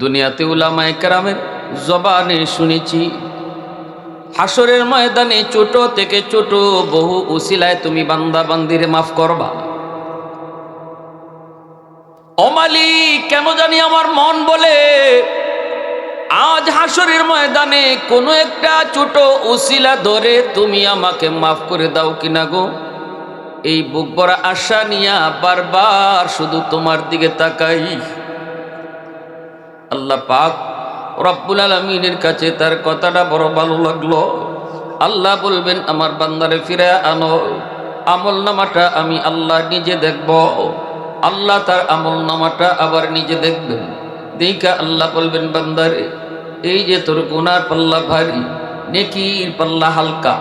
দুনিয়াতে উলামায়ে কেরামের জবানে শুনেছি, হাসরের ময়দানে ছোট থেকে ছোট বহু উসিলায় তুমি বান্দা বান্দিরে মাফ করবা। ও মালিক, কেন জানি আমার মন বলে আজ হাসরের ময়দানে কোনো একটা ছোট উসিলা ধরে তুমি আমাকে মাফ করে দাও কিনা গো। এই বুক ভরা আশা নিয়া বারবার শুধু তোমার দিকে তাকাই। আল্লাহ পাক রব্বুল আলামিনের কাছে তার কথাটা বড় ভালো লাগলো। আল্লাহ বলবেন, আমার বান্দারে ফিরে আনো, আমল নামাটা আমি আল্লাহ নিজে দেখব। আল্লাহ তার আমল নামাটা আবার নিজে দেখবেন। দেখা আল্লাহ বলবেন, বান্দারে এই যে তোর গুনার পাল্লা ভারী, নেকির পাল্লা হালকা,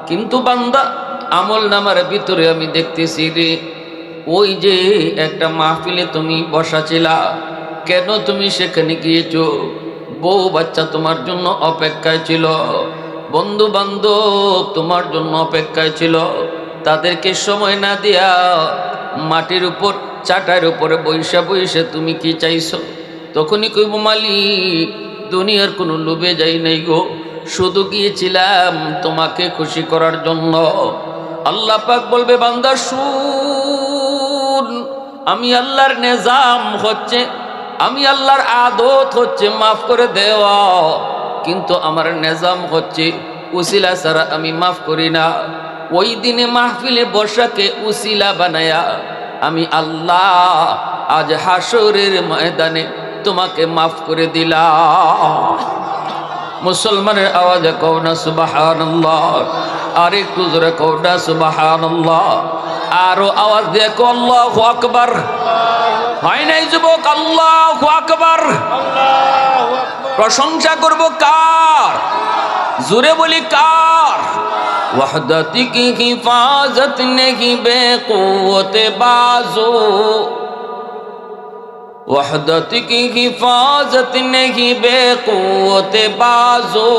কিন্তু বান্দা আমল নামার ভিতরে আমি দেখতেছি রে, ওই যে একটা মাহফিলে তুমি বসা ছিলা, কেন তুমি সেখানে গিয়েছো? বউ বাচ্চা তোমার জন্য অপেক্ষায় ছিল, বন্ধু বান্ধব তোমার জন্য অপেক্ষায় ছিল, তাদেরকে সময় না দিয়া মাটির উপর চাটার উপরে বৈশা বৈশে তুমি কি চাইছো? তখনই কইব, মালিক দুনিয়ার কোনো লোভে যাই নাই গো, শুধু গিয়েছিলাম তোমাকে খুশি করার জন্য। আল্লাহ পাক বলবে, বান্দা শুন, আমি আল্লাহর নিজাম হচ্ছে, আমি আল্লাহর আদত হচ্ছে মাফ করে দেওয়া, কিন্তু আমার নিজাম হচ্ছে উসিলা ছাড়া আমি মাফ করি না। ওই দিনে মাহফিলে বসাকে উসিলা বানায়া আমি আল্লাহ আজ হাসরের ময়দানে তোমাকে মাফ করে দিলাম। মুসলমানের আওয়াজে কও না সুবহানাল্লাহ, আর একটু জোরে কও না সুবহানাল্লাহ, আরো আওয়াজ দিয়ে কও আল্লাহু আকবার। হয় নাই যুবক? আল্লাহু আকবার। প্রশংসা করব কার? জোরে বলি কার? ওয়াহদাতি কি হিফাজত নেহি বেকুওতে বাজু, वहदत की हिफाजत नहीं बेकुवत बाजो,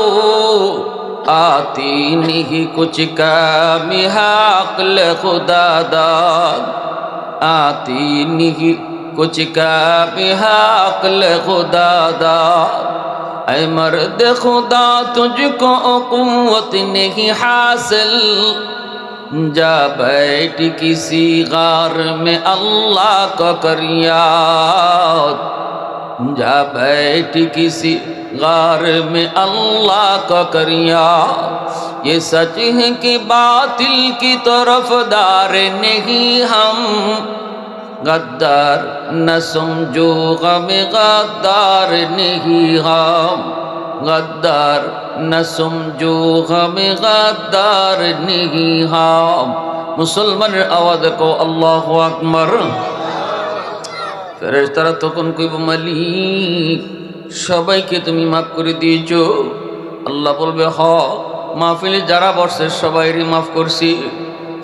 आती नहीं कुछ कमी अक्ल खुदा दाद, आती नहीं कुछ कमी अक्ल खुदा दाद। ऐ मर्द खुदा तुझको कुव्वत नहीं हासिल, जा बैठ किसी गार में अल्लाह का कर याद, जा बैठ किसी गार में अल्लाह का कर याद। ये सच है कि बातिल की तरफदार नहीं हम, गद्दार न समझो गम गद्दार नहीं हम, गद्दार न समझो हमें गद्दार नहीं हम। मुसलमाনের আওয়াজ কও আল্লাহু আকবার। ফেরেশতারা তখন কইব, মালিক সবাইকে তুমি মাফ করে দিয়েছো। আল্লাহ বলবে, হ, মাহফিলে যারা বসে সবাইরই মাফ করছি।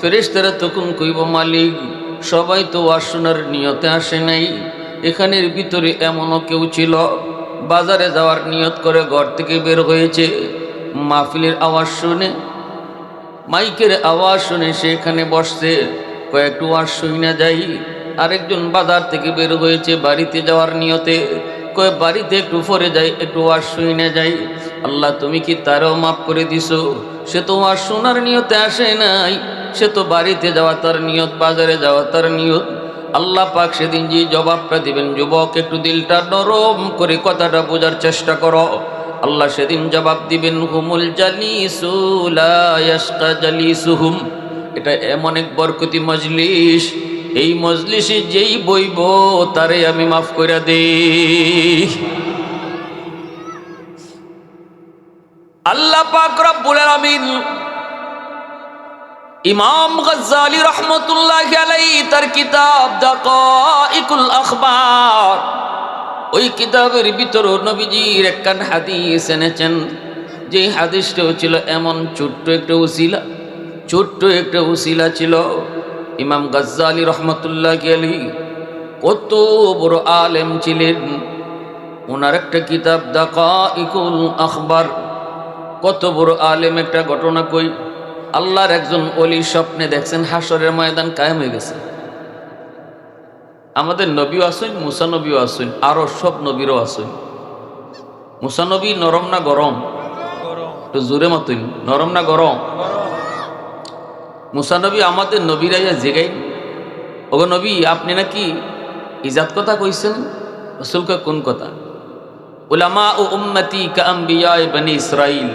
ফেরেশতারা তখন কইব, মালিক সবাই তো ওয়াজ শোনার নিয়তে আসে নাই, এখানের ভিতরে এমনও কেউ ছিল বাজারে যাওয়ার নিয়ত করে ঘর থেকে বের হয়েছে, মাহফিলের আওয়াজ শুনে, মাইকের আওয়াজ শুনে সে এখানে বসছে, কয়েকটু ওয়াজ শুই না যাই। আরেকজন বাজার থেকে বের হয়েছে বাড়িতে যাওয়ার নিয়তে, কয়ে বাড়িতে একটু পরে যাই, একটু ওয়াজ শুই না যাই। আল্লাহ তুমি কি তারও মাফ করে দিছো? সে তো ওয়াজ শোনার নিয়তে আসে নাই, সে তো বাড়িতে যাওয়া তার নিয়ত, বাজারে যাওয়া তার নিয়ত। আল্লাহ পাক সেদিন যে জবাবটা দিবেন, যুবক একটু দিলটা নরম করে কথাটা বোঝার চেষ্টা করো। আল্লাহ সেদিন জবাব দিবেন, হুমুল জালিসু লা ইয়াশকা জালিসুহুম। এটা এমন এক বরকতি মজলিস, এই মজলিসে যেই বইব তারে আমি মাফ করে দেই। আল্লাহ পাক রব্বুল আলামিন ইমাম গজ্জালি রহমতুল্লাহি আলাইহি তার কিতাব দাকাইকুল আখবার, ওই কিতাবের ভিতর নবীজির একখান হাদিস এনেছেন, যে হাদিসটাও ছিল এমন ছোট্ট একটা উসিলা, ছোট্ট একটা উসিলা ছিল। ইমাম গজ্জালি রহমতুল্লাহি আলাইহি কত বড় আলেম ছিলেন, ওনার একটা কিতাব দাকাইকুল আখবার, কত বড় আলেম। একটা ঘটনা কই, আল্লাহর একজন ওলি স্বপ্নে দেখছেন হাসরের ময়দান কায়েম হয়ে গেছে। আমাদের নবীও আসেন, মুসা নবীও আসেন, আরো সব নবীরও আসেন। মুসা নবী নরম না গরম? একটু জোরে মতন, নরম না গরম? মুসা নবী আমাদের নবীরাইয়া জেগাই, ওগো নবী আপনি নাকি ইজাত কথা কইছেন? রাসূল কয় কোন কথা? উলামা ও উম্মতি কা আম্বিয়ায়ে বনি ইসরাইল,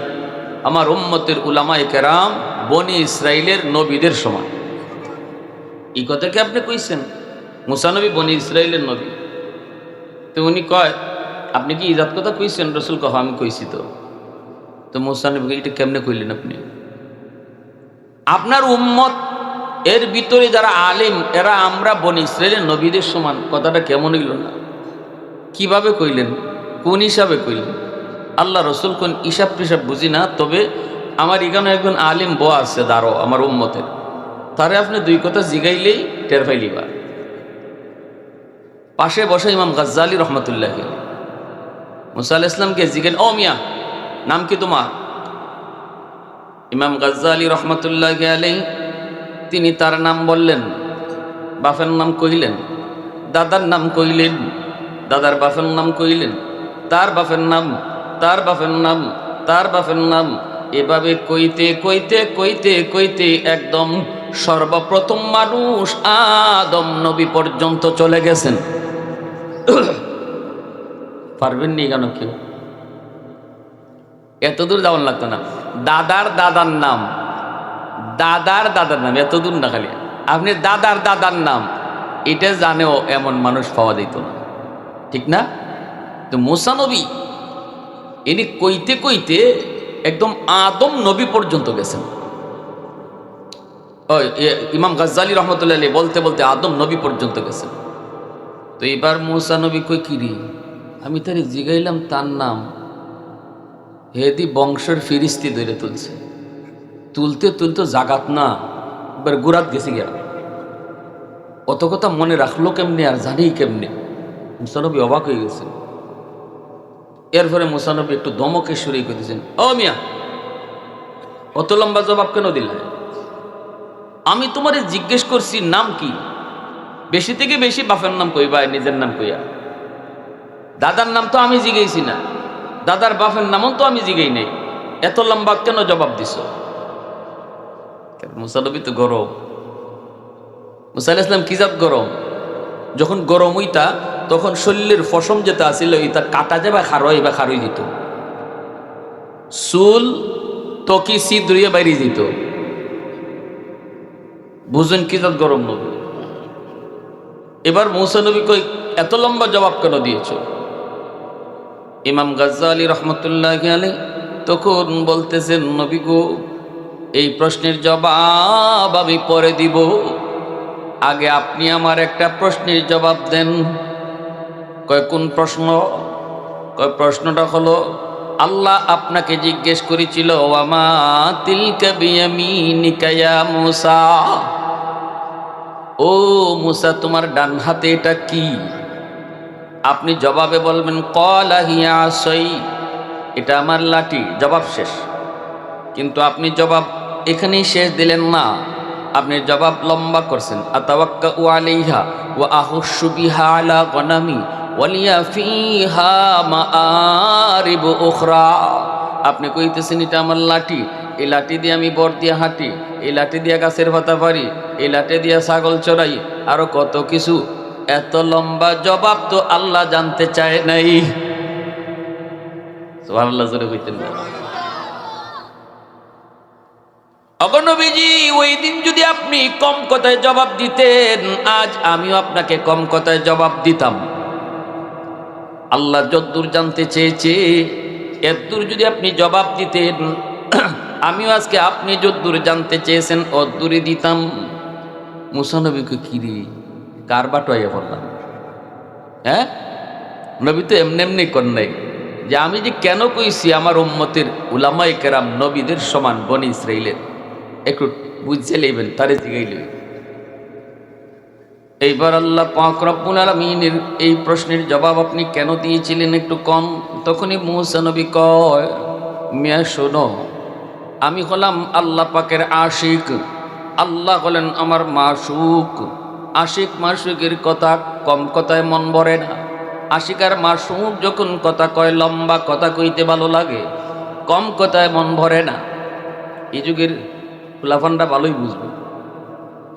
আমার উম্মতের উলামায়ে কেরাম বনি ইসরাইলের নবীদের সমান। এই কথা কি আপনি কইছেন? মুসা নবী বনি ইসরাইলের নবী। তো উনি কয় আপনি কি ইজাত কথা কইছেন? রাসূল কয় আমি কইছি। তো মুসা নবী এটা কেমনে কইলেন আপনি? আপনার উম্মত এর ভিতরে যারা আলেম এরা আমরা বনি ইসরাইলের নবীদের সমান, কথাটা কেমন হইল না? কিভাবে কইলেন? কোন হিসাবে কইলেন? আল্লাহ রসুল কোন হিসাব টিসাব বুঝি না, তবে আমার এখানে একজন আলিম বয়া আছে দাঁড়ো আমার উম্মতের, তারে আপনি দুই কথা জিগাইলেই টের পাইলিবা। পাশে বসে ইমাম গাজ্জালি রহমতুল্লাহ, মুসা আলাইহিস সালামকে জিজ্ঞেস, ও মিয়া নাম কি তোমার? ইমাম গাজ্জালি রহমতুল্লাহ আলাইহি তিনি তার নাম বললেন, বাপের নাম কইলেন, দাদার নাম কইলেন, দাদার বাপের নাম কইলেন, তার বাপের নাম, তার বাপের নাম, তার বাপের নাম, এভাবে কইতে কইতে কইতে কইতে একদম সর্বপ্রথম মানুষ আদম নবী পর্যন্ত চলে গেছেন। পারবেন নি কেন? কেউ এত দূর যাওয়ার লাগতো না। দাদার দাদার নাম, দাদার দাদার নাম, এত দূর না, খালি আপনি দাদার দাদার নাম এটা জানেও এমন মানুষ পাওয়া যেত না, ঠিক না? তো মুসা নবী ইনি কইতে কইতে একদম আদম নবী পর্যন্ত গেছেন। ইমাম গাজ্জালি রহমতুল্লাহ আলাইহি বলতে বলতে আদম নবী পর্যন্ত গেছেন। তো এবার মুসা নবী কই কিরি, আমি তারে জিগাইলাম তার নাম, হেদি বংশের ফিরিস্তি ধরে তুলছে, তুলতে তুলতে জাগাত না এবার গুরাত গেছে গিয়া। অত কথা মনে রাখলো কেমনে আর জানি কেমনে? মুসা নবী অবাক হয়ে গেছে। এরপরে মুসা নবী একটু দমকে সুরে কইতেছেন, ও মিয়া অত লম্বা জবাব কেন দিলে? আমি তোমারে জিজ্ঞেস করছি নাম কি, বেশি থেকে বেশি বাপের নাম কইবা, নিজের নাম কইয়া। দাদার নাম তো আমি জিগাইছি না, দাদার বাপের নামও তো আমি জিগাই নাই, এত লম্বা কেন জবাব দিছ? মুসা নবী তো গরম। মুসা আলাইহিস সালাম কি জাত গরম? যখন গরম হইতা তখন শরীরের ফসম যেটা আসিল ইতা কাটা যাবে, খারই বা খারই দিত, চুল তকি সিদ্রিয়ে বাইরে দিত। বুঝেন কি জাত গরম নবী। এবার মুসা নবী কই এত লম্বা জবাব কেন দিয়েছ? ইমাম গাজ্জালি রহমতুল্লাহ আলাইহি তখন বলতেছেন, নবী গো এই প্রশ্নের জবাব আমি পরে দিব, আগে আপনি আমার একটা প্রশ্নের জবাব দেন। কয় কোন প্রশ্ন? কয় প্রশ্নটা হলো আল্লাহ আপনাকে জিজ্ঞেস করেছিল ওয়ামা তিলকা বিয়ামিনিকা ইয়া মুসা, ও মুসা তোমার ডান হাতে এটা কি? আপনি জবাবে বলবেন ক্বালা হিয়া আসাই, এটা আমার লাঠি। জবাব শেষ। কিন্তু আপনি জবাব এখানেই শেষ দিলেন না, আপনি জবাব লম্বা করছেন। আতাওয়াক্কাউ আলাইহা ওয়া আহুশু বিহা আলা গনামি ওয়ালিয়া ফিহা মাআরিব উখরা। আপনি কইতেছেন এটা আমার লাঠি, এই লাঠি দিয়ে আমি বর দিয়ে হাঁটি, এই লাঠি দিয়ে গাছের পাতা পারি, এই লাঠি দিয়ে ছাগল চড়াই, আরো কত কিছু। এত লম্বা জবাব তো আল্লাহ জানতে চায় নাই। সুবহানাল্লাহ জোরে কইতেন না? অগণবীজি ওই দিন যদি আপনি কম কথায় জবাব দিতেন, আজ আমিও আপনাকে কম কথায় জবাব দিতাম। আল্লাহ যদ্দূর জানতে চেয়েছে এদ্দূর যদি আপনি জবাব দিতেন, আমিও আজকে আপনি যদ্দূর জানতে চেয়েছেন অদ্দূরই দিতাম। মুসা নবীকে কিরি কার বাটোয়াইয়া পড়লাম? হ্যাঁ, নবী তো এমনি এমনি কর নাই যে আমি যে কেন কইছি আমার উম্মতের উলামায়ে কেরাম নবীদের সমান বনি ইসরাইলের, একটু বুঝে লইবেন, তারে জিগাই লইবেন। এইবার আল্লাহ পাক রব্বুল আলামিনের এই প্রশ্নের জবাব আপনি কেন দিয়েছিলেন একটু কম? তখনই মুসা নবী কয়, মিয়া শোনো, আমি হলাম আল্লাহ পাকের আশিক, আল্লাহ হলেন আমার মাশুক। আশিক মাশুকের কথা কম কথায় মন ভরে না। আশিকার মাসুক যখন কথা কয় লম্বা কথা কইতে ভালো লাগে, কম কথায় মন ভরে না। এই যুগের ফুলাফানটা ভালোই বুঝবে।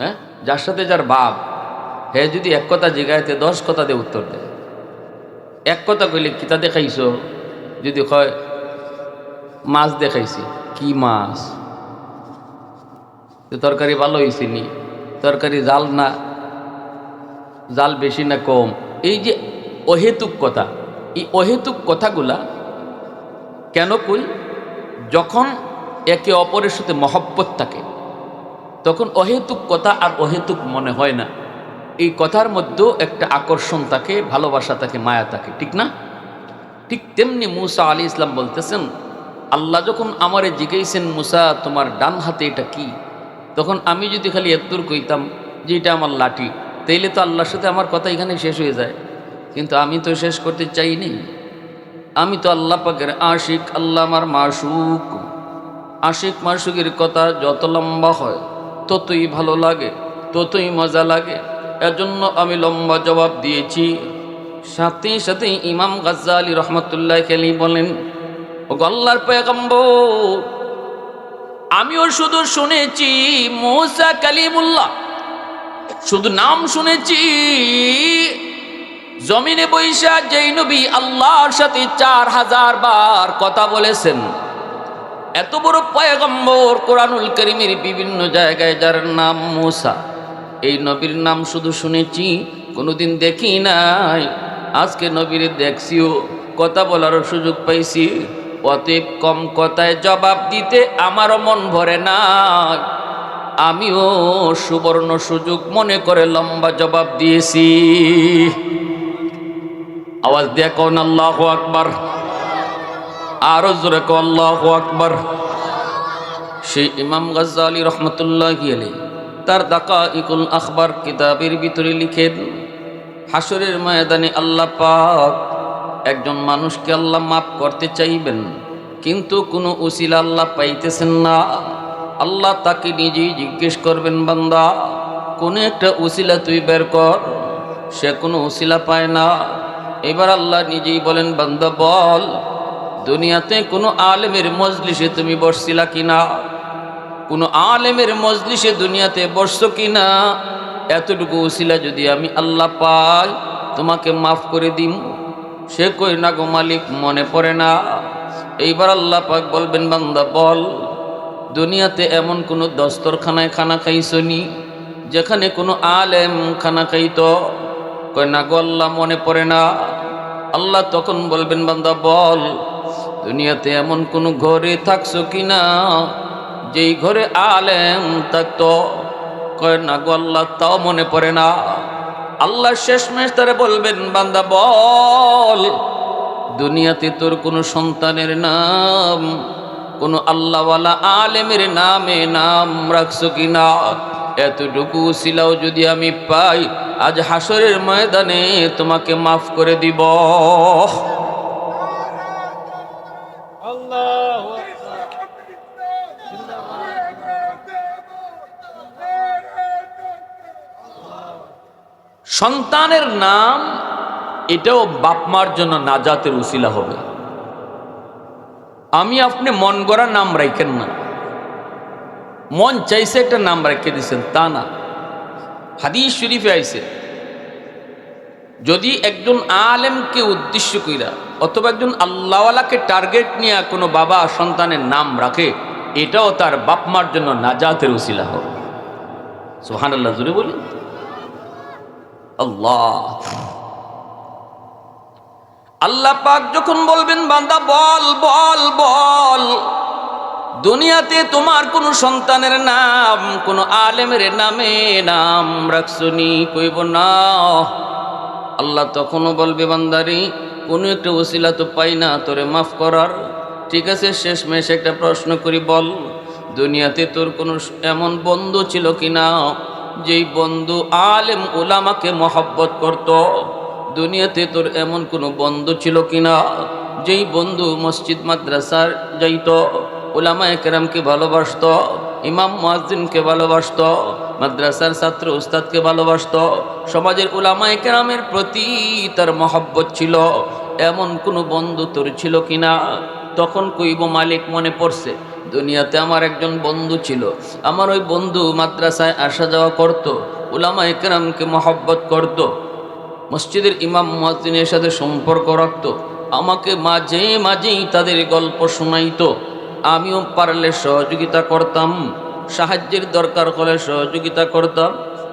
হ্যাঁ, যার সাথে যার বাপ, হে যদি এক কথা জিগাইতে 10 কথা দিয়ে উত্তর দেয়। এক কথা কইলে কিতা দেখাইছো, যদি কয় মাছ দেখাইছি, কি মাছ, তরকারি ভালো হয়েছে নি, তরকারি জাল না, জাল বেশি না কম। এই যে অহেতুক কথা, এই অহেতুক কথাগুলা কেন কই? যখন একে অপরের সাথে মহব্বত থাকে তখন অহেতুক কথা আর অহেতুক মনে হয় না। এই কথার মধ্যেও একটা আকর্ষণ থাকে, ভালোবাসা থাকে, মায়া থাকে, ঠিক না? ঠিক তেমনি মুসা আলাইহিস সালাম বলতেছেন, আল্লাহ যখন আমারে জিজ্ঞাসেন, মুসা তোমার ডান হাতে এটা কি, তখন আমি যদি খালি এত্তুর কইতাম যে এটা আমার লাঠি, তাইলে তো আল্লাহর সাথে আমার কথা এখানে শেষ হয়ে যায়। কিন্তু আমি তো শেষ করতে চাইনি। আমি তো আল্লাহ পাকের আশিক, আল্লাহ আমার মাশুক। আশিক মাশুকের কথা যত লম্বা হয় ততই ভালো লাগে, ততই মজা লাগে। এজন্য আমি লম্বা জবাব দিয়েছি। সাথে সাথে ইমাম গাজ্জালি রহমতুল্লাহ আলাইহি বলেন, ও আল্লাহর পয়গম্বর, আমিও শুধু শুনেছি মুসা কালিমুল্লাহ, শুধু নাম শুনেছি। জমিনে বৈশা যেই নবী আল্লাহর সাথে 4000 বার কথা বলেছেন, এত বড় পয়গম্বর, কোরআনুল কারীমের বিভিন্ন জায়গায় যার নাম মুসা, এই নবীর নাম শুধু শুনেছি, কোনোদিন দেখি নাই। আজকে নবীর দেখছিও, কথা বলারও সুযোগ পাইছি। অতএব কম কথায় জবাব দিতে আমারও মন ভরে না। আমিও সুবর্ণ সুযোগ মনে করে লম্বা জবাব দিয়েছি। আওয়াজ দিয়ে কোন আল্লাহু আকবার, আরো জোরে কোন আল্লাহু আকবার। সেই ইমাম গাজ্জালি রহমতুল্লাহি আলাইহি তার দাকাইকুল আখবার কিতাবের ভিতরে লিখেন, হাসরের ময়দানে আল্লাহ পাক একজন মানুষকে আল্লাহ মাফ করতে চাইবেন, কিন্তু কোনো উসিলা আল্লাহ পাইতেছেন না। আল্লাহ তাকে নিজেই জিজ্ঞেস করবেন, বান্দা কোনো একটা উসিলা তুই বের কর। সে কোনো উসিলা পায় না। এবার আল্লাহ নিজেই বলেন, বান্দা বল, দুনিয়াতে কোনো আলেমের মজলিসে তুমি বসছিলা কিনা? কোনো আলেমের মজলিসে দুনিয়াতে বসছো কিনা? এতটুকু উসিলা যদি আমি আল্লাহ পাই, তোমাকে মাফ করে দিম। সে কই, না গো মালিক, মনে পড়ে না। এইবার আল্লাহ পাক বলবেন, বান্দা বল, দুনিয়াতে এমন কোনো দস্তরখানায় খানা খাইছো নি যেখানে কোনো আলেম খানা খাইতো? কই, না গো আল্লাহ, মনে পড়ে না। আল্লাহ তখন বলবেন, বান্দা বল, দুনিয়াতে এমন কোনো ঘরে থাকছো কিনা যেই ঘরে আলেম থাকতো? কয়, না গো আল্লাহ, তাও মনে পড়ে না। আল্লাহ শেষমেশ তারে বলবেন, বান্দা বল, দুনিয়াতে তোর কোনো সন্তানের নাম, কোনো আল্লাহওয়ালা আলেমের নামে নাম রাখছো কিনা? এতটুকু উসিলাও যদি আমি পাই, আজ হাসরের ময়দানে তোমাকে মাফ করে দিব। সন্তানের নাম, এটাও বাপমার জন্য নাজাতের উসিলা হবে। আমি আপনি মন গড়া নাম রাখেন না, মন চাইছে একটা নাম রেখে দিচ্ছেন, তা না। হাদিস শরীফে আইছে, যদি একজন আলেমকে উদ্দেশ্য কইরা অথবা একজন আল্লাহওয়ালাকে টার্গেট নিয়ে কোনো বাবা সন্তানের নাম রাখে, এটাও তার বাপমার জন্য নাজাতের উসিলা হবে। সুবহানাল্লাহ, জোরে বলি আল্লাহ। আল্লাহ পাক যখন বলবেন, বান্দা বল বল বল, দুনিয়াতে তোমার কোনো সন্তানের নাম, কোনো আলেমের নামে নাম রাখছনি? কইব না। আল্লাহ তখনও বলবে, বান্দারি, কোনো একটা ওসিলা তো পাই না তোরে মাফ করার। ঠিক আছে, শেষমেশ একটা প্রশ্ন করি, বল, দুনিয়াতে তোর কোনো এমন বন্ধু ছিল কিনা যেই বন্ধু আলেম উলামাকে মহব্বত করত? দুনিয়াতে তোর এমন কোনো বন্ধু ছিল কিনা যেই বন্ধু মসজিদ মাদ্রাসার যাইত, উলামায়ে কেরামকে ভালোবাসত, ইমাম মুয়াজ্জিনকে ভালোবাসত, মাদ্রাসার ছাত্র উস্তাদকে ভালোবাসতো, সমাজের উলামায়ে কেরামের প্রতি তার মহব্বত ছিল। এমন কোনো বন্ধু তোর ছিল কিনা? তখন কইব মালিক মনে পড়ছে, দুনিয়াতে আমার একজন বন্ধু ছিল। আমার ওই বন্ধু মাদ্রাসায় আসা যাওয়া করত, উলামায়ে কেরামকে মহব্বত করত, মসজিদের ইমাম মুয়াজ্জিনের সাথে সম্পর্ক রাখত, আমাকে মাঝে মাঝেই তাদের গল্প শোনাইতো। আমিও পারলে সহযোগিতা করতাম, সাহায্যের দরকার হলে সহযোগিতা করতাম।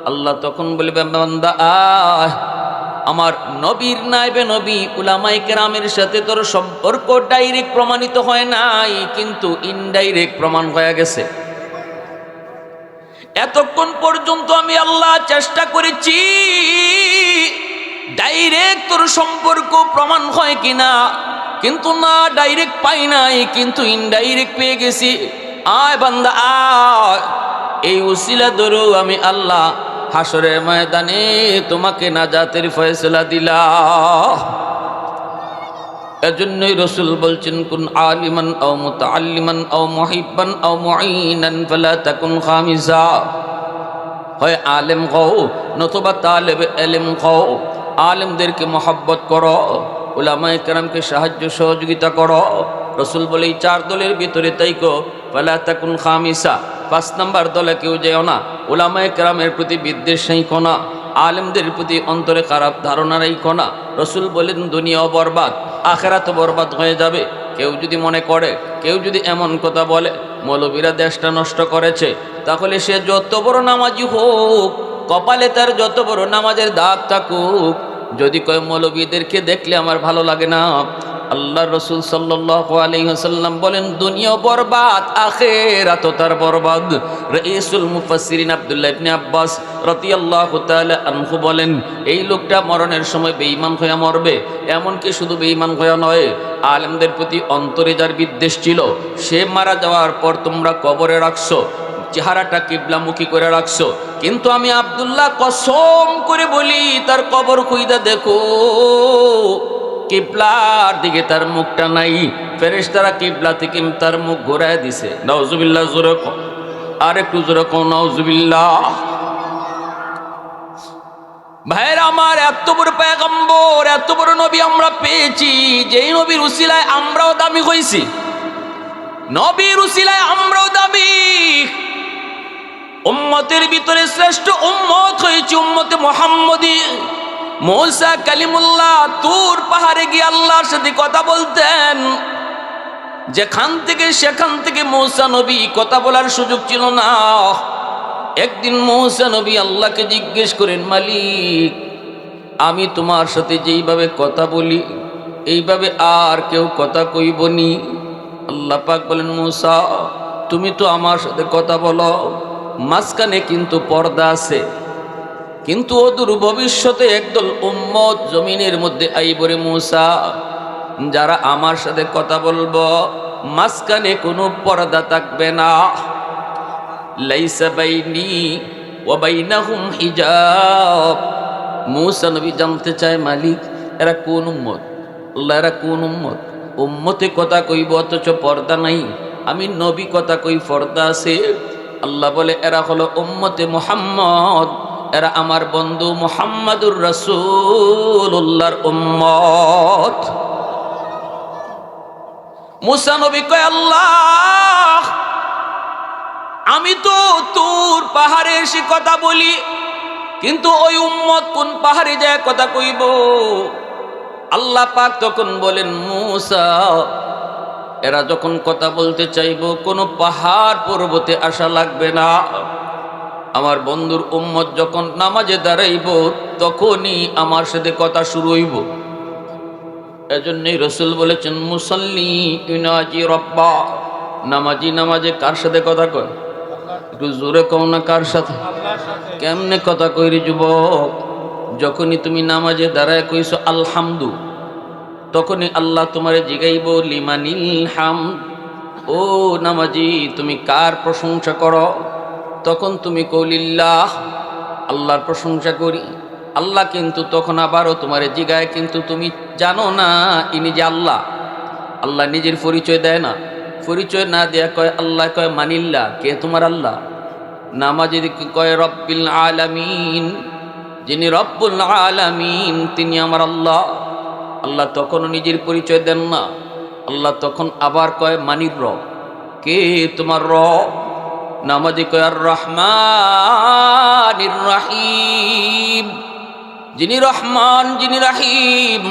আল্লাহ তখন বলবে, বান্দা আয়, আমার নবীর নাইবে নবী উলামায়ে কেরামের সাথে তোর সম্পর্ক ডাইরেক্ট প্রমাণিত হয় নাই, কিন্তু ইনডাইরেক্ট প্রমাণ হয়ে গেছে। এতক্ষণ পর্যন্ত আমি আল্লাহ চেষ্টা করেছি ডাইরেক্ট তোর সম্পর্ক প্রমাণ হয় কিনা, কিন্তু না, ডাইরেক্ট পাই নাই, কিন্তু ইনডাইরেক্ট পেয়ে গেছি। আয় বান্দা আয়, এই উসিলা ধরো আমি আল্লাহ হাসরের ময়দানে তোমাকে নাজাতের ফয়সালা দিলাম। এজন্যই রসুল বলছেন, কুন আলিমান আও মুতাআল্লিমান আও মুহিব্বান আও মুঈনান ফালা তাকুন খামিসা। হয় আলেম হও নতুবা তালেবে ইলম হও, আলেমদেরকে মহব্বত করো, উলামায়ে কেরামকে সাহায্য সহযোগিতা করো। রসুল বলে এই 4 দলের ভিতরে তাইকো, ফালা তাকুন খামিসা, 5 নাম্বার দলে কেউ যেও না। উলামায়ে কেরামের প্রতি বিদ্বেষ রাইখো না, আলেমদের প্রতি অন্তরে খারাপ ধারণা রাইখো না। রসুল বলেন দুনিয়াও বরবাদ, আখেরাতও বরবাদ হয়ে যাবে। কেউ যদি মনে করে, কেউ যদি এমন কথা বলে মৌলবীরা দেশটা নষ্ট করেছে, তাহলে সে যত বড় নামাজি হোক, কপালে তার যত বড় নামাজের দাগ থাকুক, যদি কয় মৌলবীদেরকে দেখলে আমার ভালো লাগে না, আল্লাহ রসুল সাল্লাল্লাহু আলাইহি ওয়াসাল্লাম বলেন দুনিয়া বরবাদ, আখিরাতও তার বরবাদ। রাইসুল মুফাসসিরিন আব্দুল্লাহ ইবনে আব্বাস রাদিয়াল্লাহু তাআলা আনহু বলেন, এই লোকটা মরণের সময় বেঈমান হয়ে মরবে। এমনকি শুধু বেঈমান হয়ে নয়, আলেমদের প্রতি অন্তরে যার বিদ্বেষ ছিল, সে মারা যাওয়ার পর তোমরা কবরে রাখছো, চেহারাটা কিবলামুখী করে রাখছো, কিন্তু আমি আব্দুল্লাহ কসম করে বলি তার কবর খুইদা দেখো, কিবলার দিকে তার মুখটা নাই। ফেরেশতারা কিবলা থেকে তার মুখ ঘোরায় দিছে। নাউজুবিল্লাহ, জোরে কও, আর একটু জোরে কও নাউজুবিল্লাহ। ভাইরা আমার, এত বড় পয়গম্বর, এত বড় নবী আমরা পেয়েছি, যেই নবীর উসিলায় আমরাও দামি হইছি, নবীর উসিলায় আমরাও দামি। উম্মতের ভিতরে শ্রেষ্ঠ উম্মত হয়েছে উম্মতে মুহাম্মদী। মূসা কালিমুল্লাহ তুর পাহাড়ে গিয়ে আল্লাহর সাথে কথা বলতেন, যেখান থেকে সেখান থেকে মূসা নবী কথা বলার সুযোগ ছিল না। একদিন মূসা নবী আল্লাহকে জিজ্ঞেস করেন, মালিক, আমি তোমার সাথে যেইভাবে কথা বলি এইভাবে আর কেউ কথা কইবনি। আল্লাহ পাক বলেন, মূসা তুমি তো আমার সাথে কথা বলো, মাঝখানে কিন্তু পর্দা আছে, কিন্তু অদূর ভবিষ্যতে একদল উম্মত জমিনের মধ্যে আইবরে মূসা, যারা আমার সাথে কথা বলবো মাঝখানে কোনো পর্দা থাকবে না। লাইসা বাইনি ওয়া বাইনাহুম হিজাব। মূসা নবী জানতে চায়, মালিক এরা কোন উম্মত? আল্লাহ, এরা কোন উম্মত? উম্মতে কথা কইব অথচ পর্দা নাই, আমি নবী কথা কই পর্দা আছে। আল্লাহ বলে, এরা হলো উম্মতে মুহাম্মদ, এরা আমার বন্ধু মুহাম্মাদুর রাসূলুল্লাহর উম্মত। মূসা নবী কয়, আল্লাহ, আমি তো তুর পাহাড়ে এসে কথা বলি, কিন্তু ওই উম্মত কোন পাহাড়ে যায় কথা কইব? আল্লাহ পাক তখন বলেন, মূসা এরা যখন কথা বলতে চাইব কোনো পাহাড় পর্বতে আসা লাগবে না। আমার বন্ধুর উম্মত যখন নামাজে দাঁড়াইব তখনই আমার সাথে কথা শুরু হইব। এজন্যই রসুল বলেছেন, মুসাল্লি ইউনাজি রব্বা। নামাজি নামাজে কার সাথে কথা কয়? একটু জোরে কও না, কার সাথে? কেমনে কথা কইরি যুবক? যখনই তুমি নামাজে দাঁড়ায় কইছো আলহামদু, তখনই আল্লাহ তোমারে জিগাইব লিমানিল হামদ। ও নামাজি, তুমি কার প্রশংসা করো? তখন তুমি কৌলিল্লাহ, আল্লাহর প্রশংসা করি। আল্লাহ কিন্তু তখন আবারও তোমারে জিগায়, কিন্তু তুমি জানো না ইনি যে আল্লাহ। আল্লাহ নিজের পরিচয় দেয় না, পরিচয় না দেয়া কয় আল্লাহ, কয় মানিল্লাহ, কে তোমার আল্লাহ? নামাজে কয় রব্বিল আলামিন, যিনি রব্বুল আলামিন তিনি আমার আল্লাহ। আল্লাহ তখনও নিজের পরিচয় দেন না। আল্লাহ তখন আবার কয় মানির রব, কে তোমার রব? নামাজে কয় আর রহমানির রহিম, যিনি রহমান যিনি রাহিম।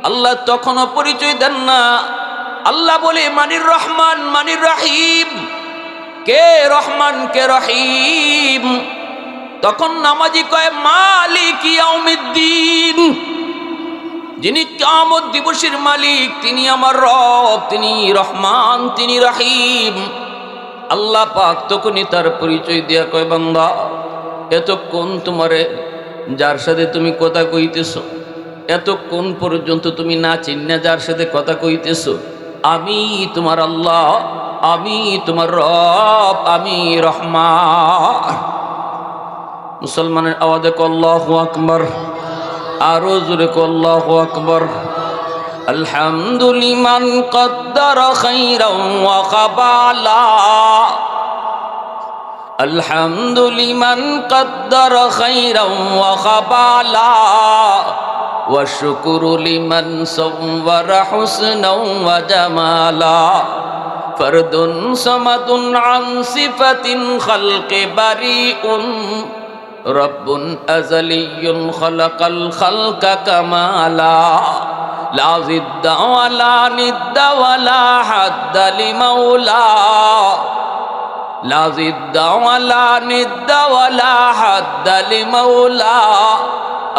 আল্লাহ তখনও পরিচয় দেন না। আল্লাহ বলে মানির রহমান মানির রাহিম, কে রহমান কে রহিম? তখন নামাজি কয় মালিক ইয়াউমিদ্দিন, যিনি কিয়ামত দিবসের মালিক তিনি আমার রব, তিনি রহমান তিনি রহিম। আল্লাহ পাক তখনই তার পরিচয় দিয়া কয় বান্দা, এতক্ষণ তোমারে যার সাথে তুমি কথা কইতেছো, এতক্ষণ পর্যন্ত তুমি না চিন্না যার সাথে কথা কইতেছো, আমি তোমার আল্লাহ, আমি তোমার রব, আমি রহমান। মুসলমানের আওয়াজে কও আল্লাহু আকবার, আরো জোরে কও আল্লাহু আকবার। আলহামদুলিমান কদ্দারা খাইরান ওয়া কাবালা, আলহামদুলিমান কদ্দারা খাইরান ওয়া কাবালা, ওয়া শুকরু লিমান সাওয়ারা হুসনাও ওয়া জামালা। ফরদুন সামাদুন আন সিফাতিন খালকি বারিউন, রব্বুন আযালিয়্যুন খালাকাল খালকা কামালা। লা জিদ্দা ওয়ালা নিদ্দা ওয়ালা হাদ্দা লিমাওলা, লা জিদ্দা ওয়ালা নিদ্দা ওয়ালা হাদ্দা লিমাওলা।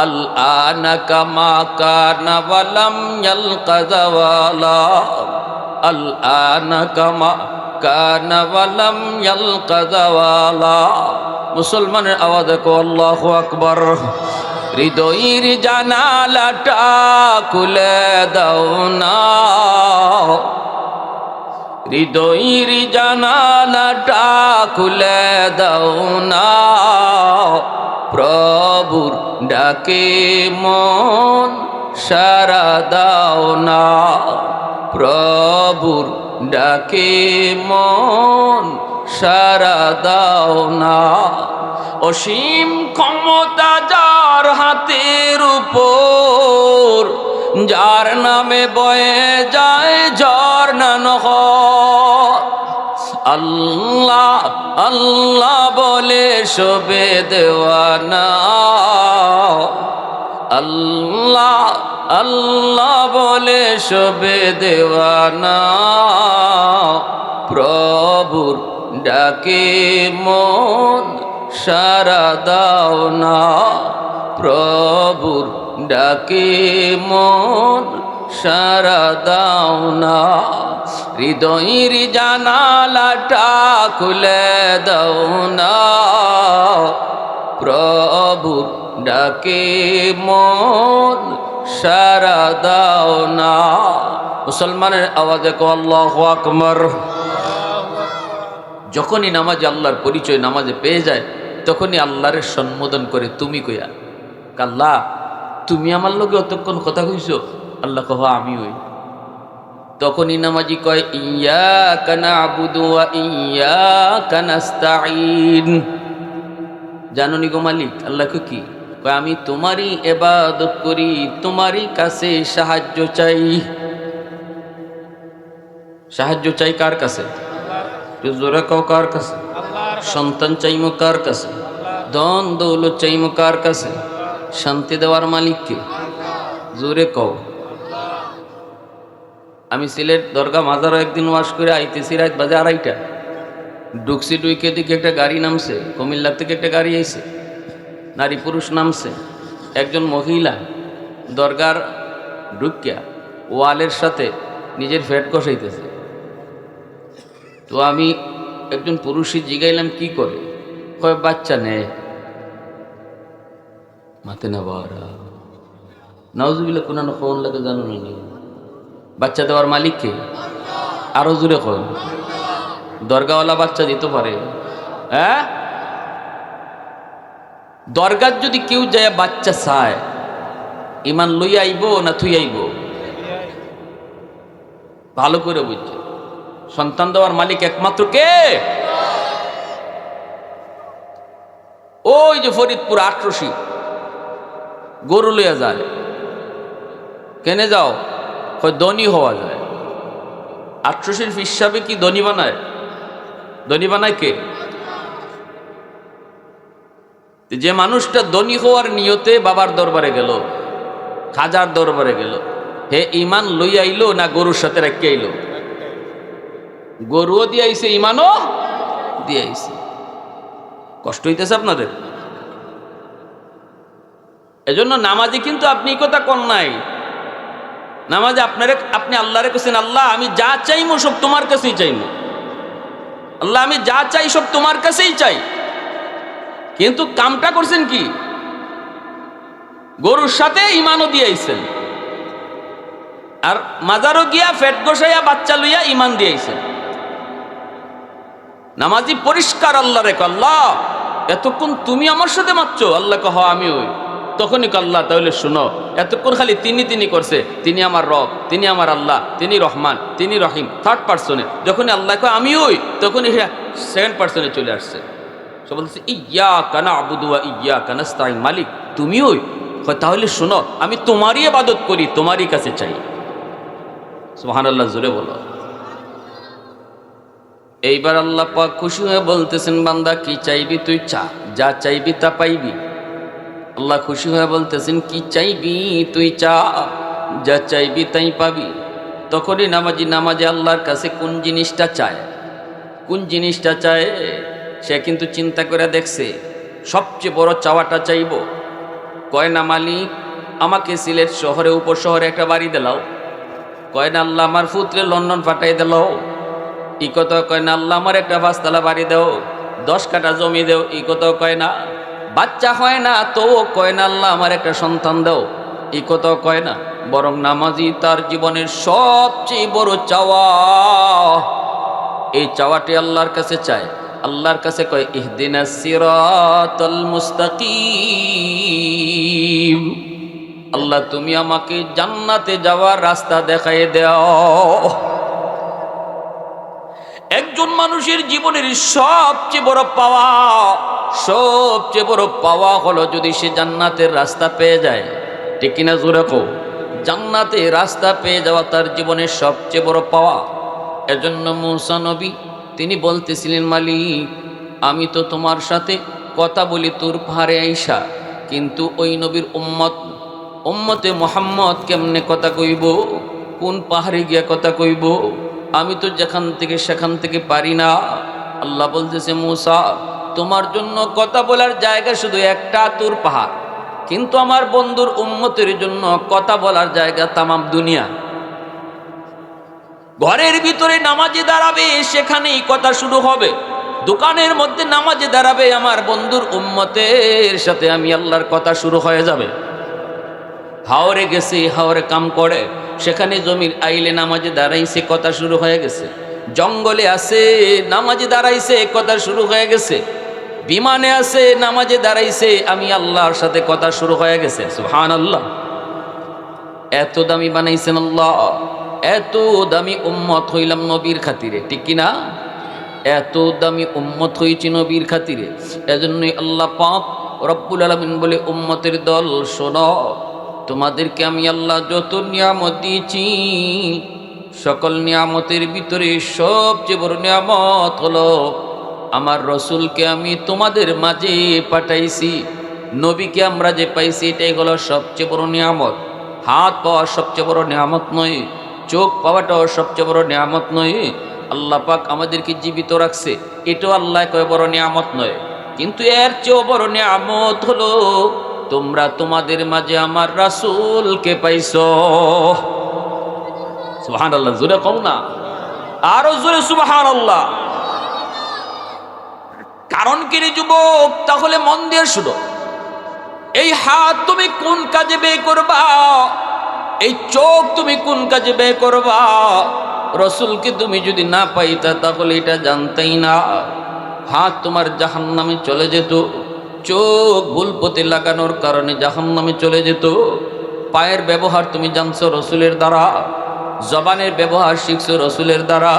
আল আনা কামা কানা ওয়ালাম ইয়ালকা যাওয়ালা, আল আনা কামা কানা ওয়ালাম ইয়ালকা যাওয়ালা। মুসলমানের আওয়াজে কও আল্লাহু আকবার। হৃদয়ের জানালাটা খুলে দাও না, হৃদয়ের জানালাটা খুলে দাও না। প্রভুর ডাকে মন সারা দাও না, প্রভুর ডাকে মন সারা দাও না। অসীম ক্ষমতা যার হাতের উপর, যার নামে বয়ে যায় ঝর্ণা নহর। আল্লাহ আল্লাহ বলে শোবে দেওয়ানা, আল্লাহ আল্লাহ বলে শোবে দেওয়ানা। প্রভুর ডাকে মন সারা দাও না, প্রভুর ডাকে মন সারা দাও না। হৃদয়ের জানালাটা খুলে দাও না, প্রভুর ডাকে মন সারা দাও না। মুসলমানের আওয়াজে কও আল্লাহু আকবার। যখনই নামাজে আল্লাহর পরিচয় নামাজে পেয়ে যায়, তখনই আল্লাহরে সম্বোধন করে তুমি কইয়া, আল্লাহ তুমি আমার লগে অতক্ষণ কথা কইছো? আল্লাহ কহ আমি ওই। তখনই নামাজি কয় ইয়্যাকা না'বুদু ওয়া ইয়্যাকা নাস্তাঈন। জানোনি গো মালিক? আল্লাহ কি কয়, আমি তোমারই ইবাদত করি, তোমারই কাছে সাহায্য চাই। সাহায্য চাই কার কাছে? জোরে কও কার কাছে? সন্তান চাইমো কার কাছে? ধন দৌলত চাইমো কার কাছে? শান্তি দেওয়ার মালিককে। জোরে কও। আমি সিলেট দরগা মাজারও একদিন ওয়াশ করে আইতেছি, রাত বাজে 2:30। ঢুকছি, ডুইকে দিকে একটা গাড়ি নামছে, কুমিল্লা থেকে একটা গাড়ি আইছে, নারী পুরুষ নামছে। একজন মহিলা দরগার ঢুকিয়া ওয়ালের সাথে নিজের ফ্যাট কষাইতেছে। তো আমি একজন পুরুষই জিগাইলাম কি করে? কয় বাচ্চা নেয়। মাতে না বারা নাউজুবিল্লাহ, কোন ফোন লাগে জানো না? বাচ্চা দেওয়ার মালিক কে? আরো জোরে কয়। দরগাওয়ালা বাচ্চা দিতে পারে? হ্যাঁ, দরগার যদি কেউ যায় বাচ্চা চায়, ইমান লই আইব না থুই আইব? ভালো করে বুঝছে। সন্তান দেওয়ার মালিক একমাত্র কে? ওই যে ফরিদপুর আটরশি গরু লইয়া যায়, কেনে যাও? ধনী হওয়া যায়। আটরশির হিসাবে কি ধনী বানায়? ধনী বানায় কে? যে মানুষটা ধনী হওয়ার নিয়তে বাবার দরবারে গেল, খাজার দরবারে গেল, হে ইমান লই আইলো না গরুর সাথে রেখে আইলো? গরুও দিয়ে আইছে, ইমানও দিয়ে আইছে। কষ্ট হইতেছে আপনাদের? এজন্য নামাজি কিন্তু আপনি এই কথা কন নাই। নামাজে আপনি আল্লাহরে কেছেন, আল্লাহ আমি যা চাইমো সব তোমার কাছেই চাইমো, আল্লাহ আমি যা চাই সব তোমার কাছেই চাই। কিন্তু কামটা করছেন কি? গরুর সাথে ইমানও দিয়ে আইছেন, আর মাজারও গিয়া ফেট গোসাইয়া বাচ্চা লইয়া ইমান দিয়ে আইছেন। নামাজি পরিষ্কার আল্লাহ রেখ, আল্লাহ এতক্ষণ তুমি আমার সাথে মারছো? আল্লাহ কহ আমি ওই। তখনই আল্লাহ তাহলে শুনো, এতক্ষণ খালি তিনি তিনি করছে, তিনি আমার রব, তিনি আমার আল্লাহ, তিনি রহমান, তিনি রহিম, থার্ড পার্সনে। যখনই আল্লাহ কয় আমি ওই, তখনই সেকেন্ড পার্সনে চলে আসছে। সে বলছে ইয়্যাকা না'বুদু ওয়া ইয়্যাকা নাস্তাঈন, মালিক তুমি ওই। তাহলে শোনো, আমি তোমারই ইবাদত করি, তোমারই কাছে চাই। সুবহানাল্লাহ, জোরে বলো। এইবার আল্লাহ পাক খুশি হয়ে বলতেছেন, বান্দা কি চাইবি তুই চা, যা চাইবি তা পাইবি। আল্লাহ খুশি হয়ে বলতেছেন, কি চাইবি তুই চা, যা চাইবি তাই পাবি। তখনই নামাজে আল্লাহর কাছে কোন জিনিসটা চায়, কোন জিনিসটা চায় সে কিন্তু চিন্তা করে দেখছে। সবচেয়ে বড় চাওয়াটা চাইব, কয় না মালিক আমাকে সিলেট শহরে উপশহরে একটা বাড়ি দিলাও। কয় না আল্লাহ আমার পুত্রে লন্ডন পাঠাই দিলাও। ই কথা কয় না আল্লাহ আমার একটা 5 তলা বাড়ি দেও, 10 কাঠা জমি দেও। ই কথা কয় না। বাচ্চা হয় না তো কয় না আল্লাহ আমার একটা সন্তান দাও। ই কথা কয় না। বরং নামাজি তার জীবনের সবচেয়ে বড় চাওয়া, এই চাওয়াটি আল্লাহর কাছে চায়। আল্লাহর কাছে কয় ইহদিনাস সিরাতাল মুস্তাকিম, আল্লাহ তুমি আমাকে জান্নাতে যাওয়ার রাস্তা দেখাই দাও। একজন মানুষের জীবনের সবচেয়ে বড় পাওয়া, সবচেয়ে বড় পাওয়া হলো যদি সে জান্নাতের রাস্তা পেয়ে যায়। ঠিক কিনা জোরে কও? জান্নাতের রাস্তা পেয়ে যাওয়া তার জীবনের সবচেয়ে বড় পাওয়া। এজন্য মূসা নবী তিনি বলতেছিলেন, মালিক আমি তো তোমার সাথে কথা বলি তোর পাহাড়ে আইসা, কিন্তু ওই নবীর উম্মতে মুহাম্মদ কেমনে কথা কইব, কোন পাহাড়ে গিয়া কথা কইব, আমি তো যেখান থেকে সেখান থেকে পারি না। আল্লাহ বলতেছে, মূসা তোমার জন্য কথা বলার জায়গা শুধু একটা, তোর পাহাড়, কিন্তু আমার বন্ধুর উম্মতের জন্য কথা বলার জায়গা তামাম দুনিয়া। ঘরের ভিতরে নামাজে দাঁড়াবে, সেখানেই কথা শুরু হবে। দোকানের মধ্যে নামাজে দাঁড়াবে, আমার বন্ধুর উম্মতের সাথে আমি আল্লাহর কথা শুরু হয়ে যাবে। হাওরে গেছে, হাওরে কাম করে, সেখানে জমির আইলে নামাজে দাঁড়াইছে, কথা শুরু হয়ে গেছে। জঙ্গলে আছে, নামাজে দাঁড়াইছে, কথা শুরু হয়ে গেছে। বিমানে আছে, নামাজে দাঁড়াইছে, আমি আল্লাহর সাথে কথা শুরু হয়ে গেছে। সুবহানাল্লাহ। এত দামি বানাইছেন আল্লাহ, এত দামি উম্মত হইলাম নবীর খাতিরে, ঠিক কিনা? এত দামি উম্মত হয়েছি নবীর খাতিরে। এজন্যই আল্লাহ পাক রব্বুল আলামিন বলে, উম্মতের দল শোনো, তোমাদেরকে আমি আল্লাহ যত নিয়ামত দিয়েছি, সকল নিয়ামতের ভিতরে সবচেয়ে বড় নিয়ামত হলো আমার রসুলকে আমি তোমাদের মাঝে পাঠাইছি। নবীকে আমরা যে পাইছি এটাই হলো সবচেয়ে বড় নিয়ামত। হাত পাওয়া সবচেয়ে বড় নিয়ামত নয়, চোখ পাওয়াটাও সবচেয়ে বড় নিয়ামত নয়। আল্লাহ পাক আমাদেরকে জীবিত রাখছে, এটাও আল্লাহ কয় বড় নিয়ামত নয়। কিন্তু এর চেয়েও বড় নিয়ামত হলো তোমরা তোমাদের মাঝে আমার রাসূলকে পাইছো। সুবহানাল্লাহ, জোরে কও না, আরো জোরে সুবহানাল্লাহ। কারণ কি রে যুবক? তাহলে মন দিয়ে শুনো, এই হাত তুমি কোন কাজে ব্যয় করবা, এই চোখ তুমি কোন কাজে ব্যয় করবা। রসুলকে তুমি যদি না পাইতা তাহলে এটা জানতেই না। হাত তোমার জাহান্নামে চলে যেত, চোখ ভুল পথে লাগানোর কারণে জাহান্নামে চলে যেত। পায়ের ব্যবহার তুমি জানছো রসুলের দ্বারা, জবানের ব্যবহার শিখছো রসুলের দ্বারা,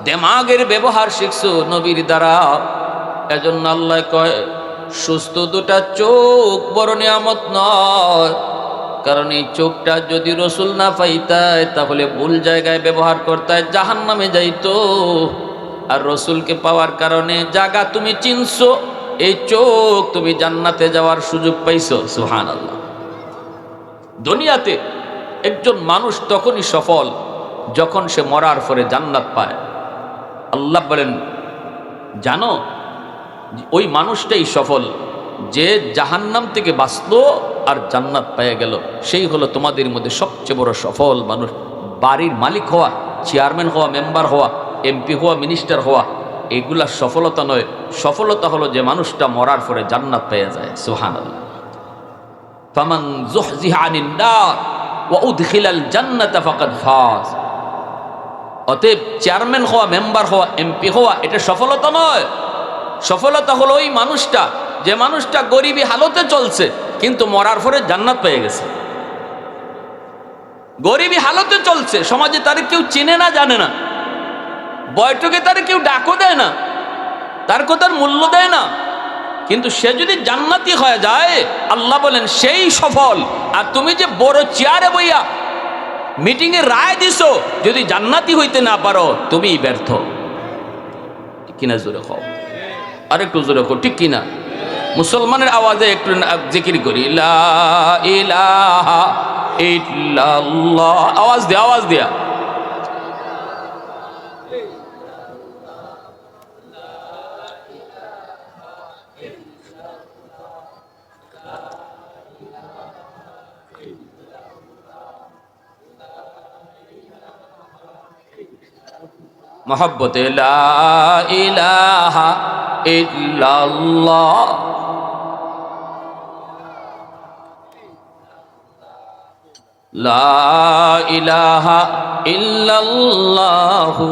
দেমাগের ব্যবহার শিখছো নবীর দ্বারা। এজন্য আল্লাহ কয় সুস্থ দুটা চোখ বড় নিয়ামত নয়, কারণ এই চোখটা যদি রসুল না পাইতায় তাহলে ভুল জায়গায় ব্যবহার করতায়, জাহান্নামে যাইতো। আর রসুলকে পাওয়ার কারণে জায়গা তুমি চিনছো, এই চোখ তুমি জান্নাতে যাওয়ার সুযোগ পাইছো। সুবহানাল্লাহ। দুনিয়াতে একজন মানুষ তখনই সফল যখন সে মরার পরে জান্নাত পায়। আল্লাহ বলেন, জানো ওই মানুষটাই সফল যে জাহান্নাম থেকে বাঁচলো আর জান্নাত পেয়ে গেল। সেই হলো তোমাদের মধ্যে সবচেয়ে বড় সফল মানুষ। বাড়ির মালিক হওয়া, চেয়ারম্যান হওয়া, মেম্বার হওয়া, এমপি হওয়া, মিনিস্টার হওয়া, এগুলা সফলতা নয়। সফলতা হলো যে মানুষটা মরার পরে জান্নাত পেয়ে যায়। সুবহানাল্লাহ। ফামান যুহজিহা আনিন নার ওয়া উদখিলাল জান্নাতা ফাকাদ ফাজ। অতএব চেয়ারম্যান হওয়া, মেম্বার হওয়া, এমপি হওয়া এটা সফলতা নয়। সফলতা হলো ওই মানুষটা, যে মানুষটা গরিবী হালতে চলছে কিন্তু মরার পরে জান্নাত পেয়ে গেছে। গরিবী হালতে চলছে, সমাজে তার কেউ চেনে না, জানে না, বৈঠকে তার কেউ ডাকও দেয় না, তার কথার মূল্য দেয় না, কিন্তু সে যদি জান্নাতি হয়ে যায় আল্লাহ বলেন সেই সফল। আর তুমি যে বড় চেয়ারে বইয়া মিটিংয়ে রায় দিছো, যদি জান্নাতি হইতে না পারো তুমি ব্যর্থ। ঠিক কিনা? জোরে খাও, আর একটু জোরে খাও, ঠিক কিনা? মুসলমানের আওয়াজে একটু জিকির করি, লা ইলাহা ইল্লাল্লাহ। আওয়াজ দেয়া, আওয়াজ দেয়া। মহব্বতে লা ইলাহা ইল্লাল্লাহ। লা ইলাহা ইল্লাল্লাহু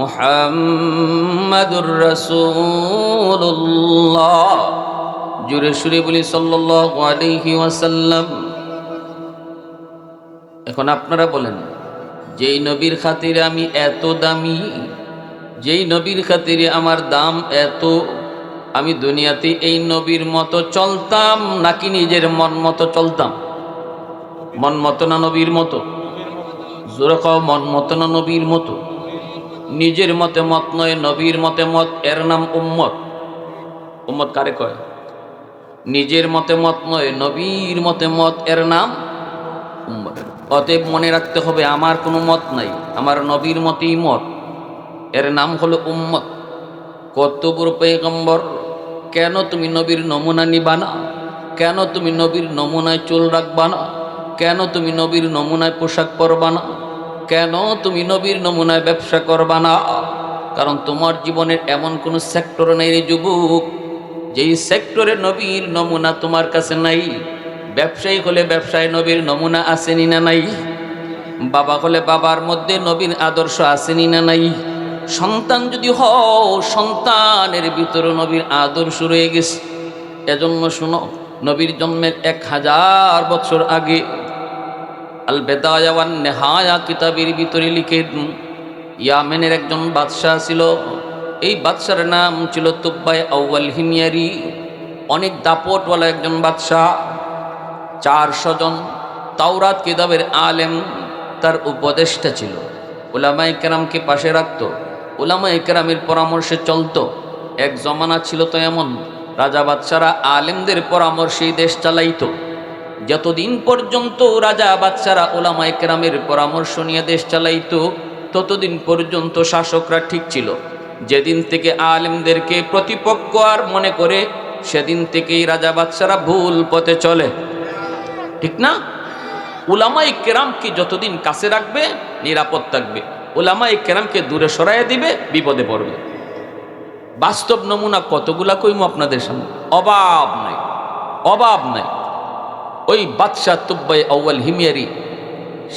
মুহাম্মাদুর রাসূলুল্লাহ। জোরে সুরে বলি সাল্লাল্লাহু আলাইহি ওয়াসাল্লাম। এখন আপনারা বলেন, যেই নবীর খাতিরে আমি এত দামি, যেই নবীর খাতিরে আমার দাম এত, আমি দুনিয়াতে এই নবীর মতো চলতাম নাকি নিজের মন মতো চলতাম? মন মতো না নবীর মতো? জোরে কও, মন মতো না নবীর মতো? নিজের মতে মত নয়, নবীর মতে মত, এর নাম উম্মত। উম্মত কারে কয়? নিজের মতে মত নয়, নবীর মতে মত, এর নাম উম্মত। অতএব মনে রাখতে হবে আমার কোনো মত নাই, আমার নবীর মতেই মত, এর নাম হলো উম্মত। কত বড় পয়গম্বর, কেন তুমি নবীর নমুনা নিবা না? কেন তুমি নবীর নমুনায় চুল রাখবা না? কেন তুমি নবীর নমুনায় পোশাক পরবা না? কেন তুমি নবীর নমুনায় ব্যবসা করবা না? কারণ তোমার জীবনের এমন কোনো সেক্টর নেই রে যুবক, যেই সেক্টরে নবীর নমুনা তোমার কাছে নাই। ব্যবসায়ী হলে ব্যবসায় নবীর নমুনা আসেনি না নাই? বাবা হলে বাবার মধ্যে নবীর আদর্শ আসেনি না নাই? সন্তান যদি হও, সন্তানের ভিতরে নবীর আদর্শ রয়ে গেছে। এজন্য শুনো, নবীর জন্মের 1000 বছর আগে আল বেদায়া ওয়ান নেহায়া কিতাবের ভিতরে লিখে, ইয়ামেনের একজন বাদশাহ ছিল। এই বাদশার নাম ছিল তুব্বাই আউয়াল হিমিয়ারি। অনেক দাপটওয়ালা একজন বাদশাহ। 400 জন তাওরাত কিতাবের আলেম তার উপদেষ্টা ছিল। উলামায়ে কেরামকে পাশে রাখত, উলামায়ে কেরামের পরামর্শে চলতো। এক জমানা ছিল তো এমন, রাজা বাদশারা আলেমদের পরামর্শেই দেশ চালাইতো। যতদিন পর্যন্ত রাজা বাদশারা উলামায়ে কেরামের পরামর্শ নিয়ে দেশ চালাইতো, ততদিন পর্যন্ত শাসকরা ঠিক ছিল। যেদিন থেকে আলেমদেরকে প্রতিপক্ষ আর মনে করে, সেদিন থেকেই রাজা বাদশারা ভুল পথে চলে। ঠিক না? উলামায়ে কেরামকে যতদিন কাছে রাখবে নিরাপদ থাকবে, উলামায়ে কেরামকে দূরে সরাইয়া দিবে বিপদে পড়বে। বাস্তব নমুনা কতগুলা কইমু আপনাদের সামনে, অভাব নাই, অভাব নাই। ওই বাদশাহ তুব্বাই আউয়াল হিমিয়ারি,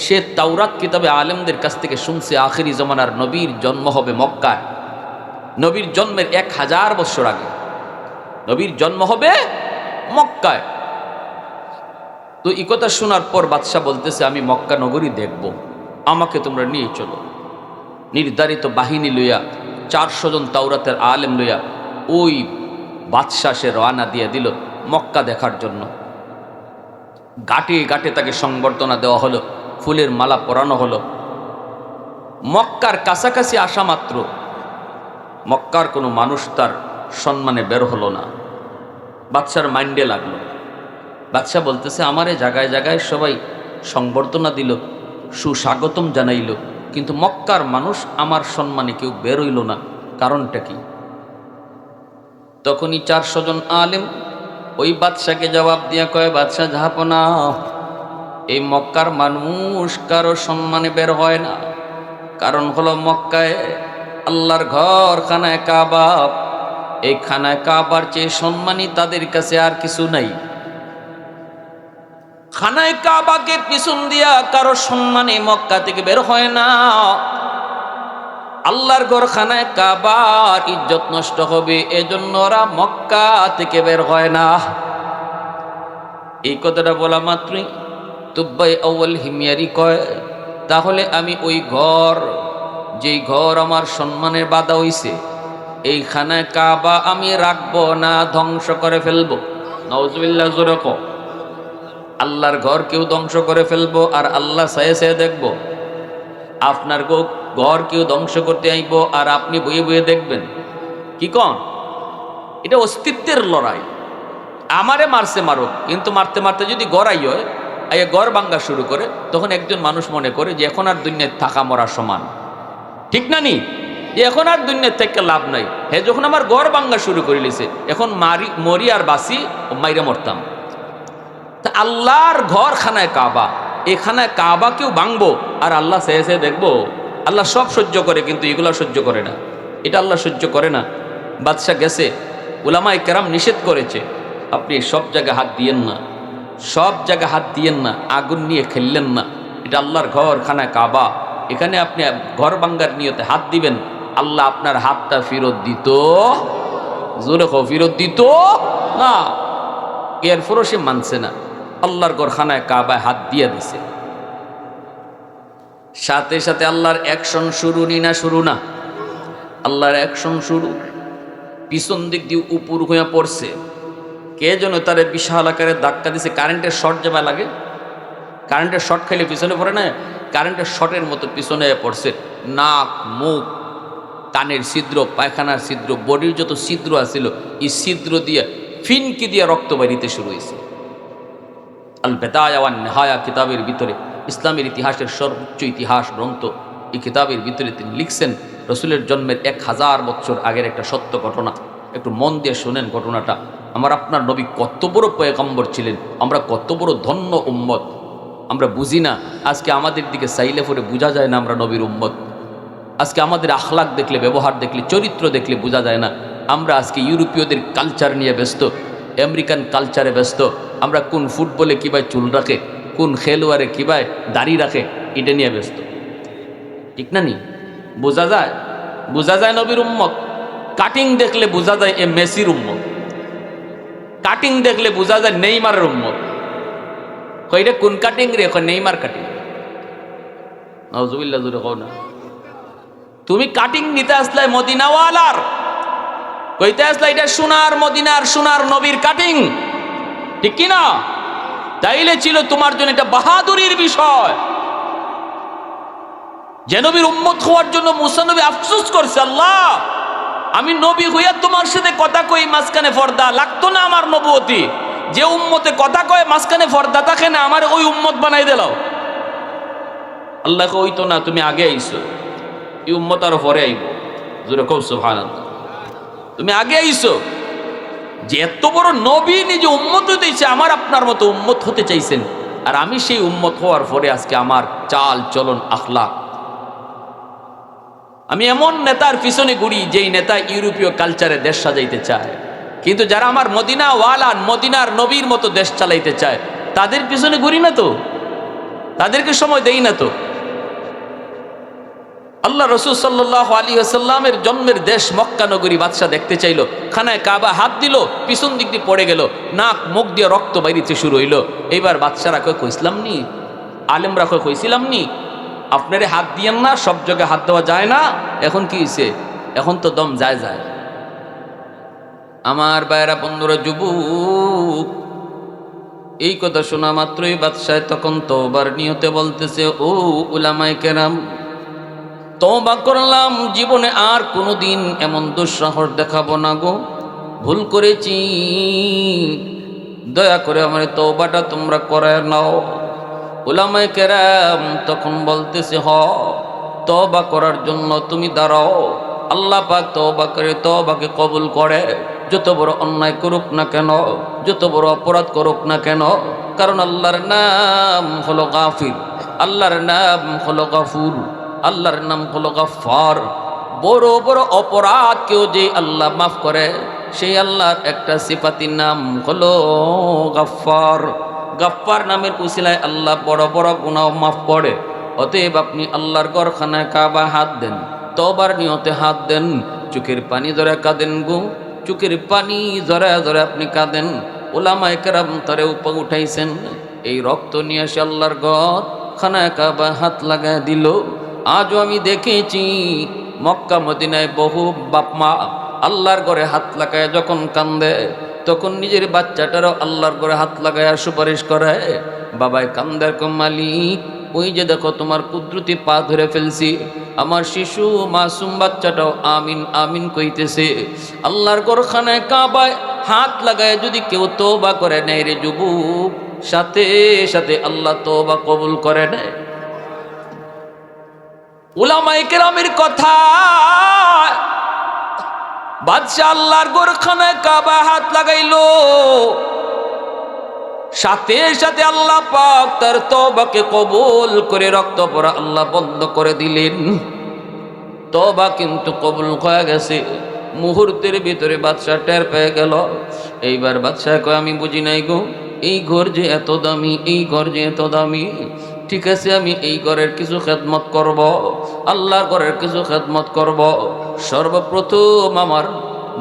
সে তাওরাত কিতাবে আলেমদের কাছ থেকে শুনছে আখিরি জমানার নবীর জন্ম হবে মক্কায়। নবীর জন্মের 1000 বছর আগে নবীর জন্ম হবে মক্কায়। তো এই কথা শোনার পর বাদশাহ বলতেছে, আমি মক্কা নগরী দেখব, আমাকে তোমরা নিয়ে চলো। নির্ধারিত বাহিনী লইয়া 400 জন তাওরাতের আলেম লইয়া ওই বাদশাহ সে রওনা দিয়ে দিল মক্কা দেখার জন্য। ঘাটে ঘাটে তাকে সংবর্ধনা দেওয়া হলো, ফুলের মালা পরানো হলো। মক্কার কাছাকাছি আসা মাত্র মক্কার কোনো মানুষ তার সম্মানে বের হলো না। বাদশার মাইন্ডে লাগলো। বাদশাহ বলতেছে, আমারে জায়গায় জায়গায় সবাই সংবর্ধনা দিল, সুস্বাগতম জানাইল, কিন্তু মক্কার মানুষ আমার সম্মানে কেউ বের হইল না, কারণটা কি? তখনই 400 জন আলেম ওই বাদশাকে জবাব দিয়া কয়, বাদশাহ জাহাপনা, এই মক্কার মানুষ কারো সম্মানে বের হয় না, কারণ হলো মক্কায় আল্লাহর ঘর খানায় কাবা, এই খানায় কাবার চেয়ে সম্মানী তাদের কাছে আর কিছু নাই। খানায় কাবাকে পিছন দিয়া কারো সম্মানে মক্কা থেকে বের হয় না। আল্লাহর ঘর খানায় কাবার ইজ্জত নষ্ট হবে, এজন্য ওরা মক্কা থেকে বের হয় না। এই কথাটা বলা মাত্রই তুব্বাই আউয়াল হিমিয়ারি কয়, তাহলে আমি ওই ঘর, যেই ঘর আমার সম্মানের বাধা হইছে, এই খানায় কাবা আমি রাখবো না, ধ্বংস করে ফেলবো। নাউজুবিল্লাহ, জোরে কও। আল্লাহর ঘর কেউ ধ্বংস করে ফেলবো আর আল্লাহ চায়ে চায়ে দেখবো? আপনার ঘর কেউ ধ্বংস করতে আইব আর আপনি বইয়ে বইয়ে দেখবেন? কি কন? এটা অস্তিত্বের লড়াই। আমারে মারছে মারুক, কিন্তু মারতে মারতে যদি গড়াই হয়, আইয়া গড় ভাঙ্গা শুরু করে, তখন একজন মানুষ মনে করে যে এখন আর দুনিয়ায় থাকা মরা সমান। ঠিক না নি? যে এখন আর দুনিয়ার থেকে লাভ নাই। হ্যাঁ, যখন আমার গড় ভাঙ্গা শুরু করে লিছে, এখন মরি আর বাসি মাইরে মরতাম। তা আল্লাহর ঘর খানায় কাবা, এখানায় কাবা কেউ ভাঙবো আর আল্লাহ চেয়ে চেয়ে দেখবো? আল্লাহ সব সহ্য করে, কিন্তু এগুলা সহ্য করে না। এটা আল্লাহ সহ্য করে না। বাদশাহ গেছে, উলামায়ে কেরাম নিষেধ করেছে, আপনি সব জায়গায় হাত দিয়েন না, সব জায়গায় হাত দিয়েন না, আগুন নিয়ে খেললেন না। এটা আল্লাহর ঘর খানায় কাবা, এখানে আপনি ঘর ভাঙ্গার নিয়তে হাত দিবেন, আল্লাহ আপনার হাতটা ফেরত দিত? জোরে কও, ফেরত দিত না। এরপরও সে মানছে না, আল্লাহর ঘর খানায় কাবায় হাত দিয়ে দিছে। সাথে সাথে আল্লাহর অ্যাকশন শুরু, না শুরু না? আল্লাহর অ্যাকশন শুরু। পিছন দিক দিয়ে উপর হইয়া পড়ছে, কে যেন তারে বিশাল আকারে ধাক্কা দিছে। কারেন্টের শর্ট যেবা লাগে, কারেন্টের শর্ট খাইলে পিছনে পড়ে না, কারেন্টের শর্টের মতো পিছনে পড়ছে। নাক, মুখ, কানের ছিদ্র, পায়খানার ছিদ্র, বডির যত ছিদ্র আছিল, এই ছিদ্র দিয়ে ফিনকি দিয়ে রক্ত বেরিতে শুরু হয়েছে। আল বেদায়া ওয়ান নেহায়া কিতাবের ভিতরে, ইসলামের ইতিহাসের সর্বোচ্চ ইতিহাস গ্রন্থ, এই কিতাবের ভিতরে তিনি লিখছেন রসুলের জন্মের 1000 বছর আগের একটা সত্য ঘটনা। একটু মন দিয়ে শোনেন ঘটনাটা। আমার আপনার নবী কত বড় পয়গম্বর ছিলেন, আমরা কত বড় ধন্য উম্মত, আমরা বুঝি না। আজকে আমাদের দিকে চাইলে পরে বোঝা যায় না আমরা নবীর উম্মত। আজকে আমাদের আখলাক দেখলে, ব্যবহার দেখলে, চরিত্র দেখলে বোঝা যায় না। আমরা আজকে ইউরোপীয়দের কালচার নিয়ে ব্যস্ত, আমেরিকান কালচারে ব্যস্ত। আমরা কোন ফুটবলে কিভাবে চুল রাখে, কোন খেলোয়াড়ে কিভাবে দাড়ি রাখে, এটা নিয়ে ব্যস্ত। ঠিক না নি? বোঝা যায়, বোঝা যায় নবীর উম্মত। কাটিং দেখলে বোঝা যায় এ মেসির উম্মত, কাটিং দেখলে বোঝা যায় নেইমারের উম্মত। কইটা কোন কাটিং রে? Neymar cutting. নাউজুবিল্লাহ, জোরে কও না। তুমি কাটিং নিতে আসলে মদিনাওয়ালার, কইতে আসলে এটা সোনার মদিনার সোনার নবীর কাটিং, ঠিক কি না? তাইলে ছিল তোমার জন্য এটা বাহাদুরির বিষয়। যে নবীর উম্মত হওয়ার জন্য মুসা নবী আফসোস করছে, আল্লাহ আমি নবী হইয়া তোমার সাথে কথা কই, মাঝখানে পর্দা লাগতো না আমার নবুয়তি। যে উম্মতে কথা কয় মাঝখানে পর্দা থাকে না, আমার ওই উম্মত বানাই দিলাও। আল্লাহ কই তো না, তুমি আগে আইছো, এই উম্মত আরো পরে আইব। জোরে কও সুবহানাল্লাহ। তুমি আগে আইছো, যে এত বড় নবী নিজে উম্মত হইতেছে, আমার আপনার মতো উম্মত হতে চাইছেন, আর আমি সেই উম্মত হওয়ার পরে আজকে আমার চাল চলন আখলাক। আমি এমন নেতার পিছনে ঘুরি যেই নেতা ইউরোপীয় কালচারে দেশ সাজাইতে চায়, কিন্তু যারা আমার মদিনা ওয়ালা, মদিনার নবীর মতো দেশ চালাইতে চায়, তাদের পিছনে ঘুরি না তো, তাদেরকে সময় দেই না তো। আল্লাহ রসুল সাল্লাল্লাহু আলাইহি ওয়াসাল্লামের জন্মের দেশ মক্কা নগরী বাদশাহ দেখতে চাইলো, খানায় কাবা হাত দিল, পিছন দিক দিয়ে পড়ে গেল, নাক মুখ দিয়ে রক্ত বাইরিতে শুরু হইলো। এইবার বাদশারা কইছিলাম নি, আলেমরা কইছিলাম নি আপনারে হাত দিয়েন না, সব জায়গায় হাত দেওয়া যায় না। এখন কি হয়েছে? এখন তো দম যায় যায়। আমার বাইরা বন্ধুরা, যুবক, এই কথা শোনা মাত্রই বাদশাহ তখন তওবার নিয়তে বলতেছে, ও উলামায়ে কেরাম, তওবা করলাম, জীবনে আর কোনোদিন এমন দুঃসাহস দেখাবো না গো, ভুল করেছি, দয়া করে আমার তওবাটা তোমরা করায় নাও। উলামায়ে কেরাম তখন বলতেছে, তওবা করার জন্য তুমি দাঁড়াও, আল্লাহ পাক তওবা করে তওবাকে কবুল করে, যত বড় অন্যায় করুক না কেন, যত বড় অপরাধ করুক না কেন, কারণ আল্লাহর নাম হলো গাফির, আল্লাহর নাম হলো গাফুর, আল্লাহর নাম হলো গাফফার। বড় বড় অপরাধ কেউ যে আল্লাহ মাফ করে, সেই আল্লাহর একটা সিফাতির নাম হলো গাফফার। গাফফার নামের উসিলায় আল্লাহ বড় বড় গুনাহ মাফ করে। অতএব আপনি আল্লাহর ঘরখানায় কাবা হাত দেন, তওবার নিয়তে হাত দেন, চোখের পানি ধরে কাঁদেন গো, চোখের পানি জরা জরা আপনি কাঁদেন। ওলামায়ে কেরাম তারে উঠাইছেন, এই রক্ত নিয়ে এসে আল্লাহর ঘর খানায় কাবা হাত লাগায় দিল। আজও আমি দেখেছি মক্কা মদিনায় বহু বাপ মা আল্লাহর ঘরে হাত লাগায় যখন কান্দে, তখন নিজের বাচ্চাটারও আল্লাহর ঘরে হাত লাগায় সুপারিশ করে, বাবায় কান্দার মালিক, ওই যে দেখো তোমার কুদরতি পা ধরে ফেলছি, আমার শিশু মাসুম বাচ্চাটাও আমিন আমিন কইতেছে। আল্লাহর ঘরখানায় কাবায় হাত লাগায় যদি কেউ তওবা করে নেয় রে যুবক, সাথে সাথে আল্লাহ তওবা কবুল করে নেয়। উলামায়ে কেরামের কথা, বাদশাহ আল্লাহর ঘরখানায় কাবা হাত লাগাইলো, সাথে সাথে আল্লাহ পাক তার তওবাকে কবুল করে রক্ত পড়া আল্লাহ বন্ধ করে দিলেন। তওবা কিন্তু কবুল হয়ে গেছে। মুহূর্তের ভিতরে বাদশাহ টের পেয়ে গেল। এইবার বাদশাহ কয়, আমি বুঝি নাই গো, এই ঘর যে এত দামি, এই ঘর যে এত দামি, ঠিক আছে আমি এই ঘরের কিছু খেদমত করব, আল্লাহর ঘরের কিছু খেদমত করব। সর্বপ্রথম আমার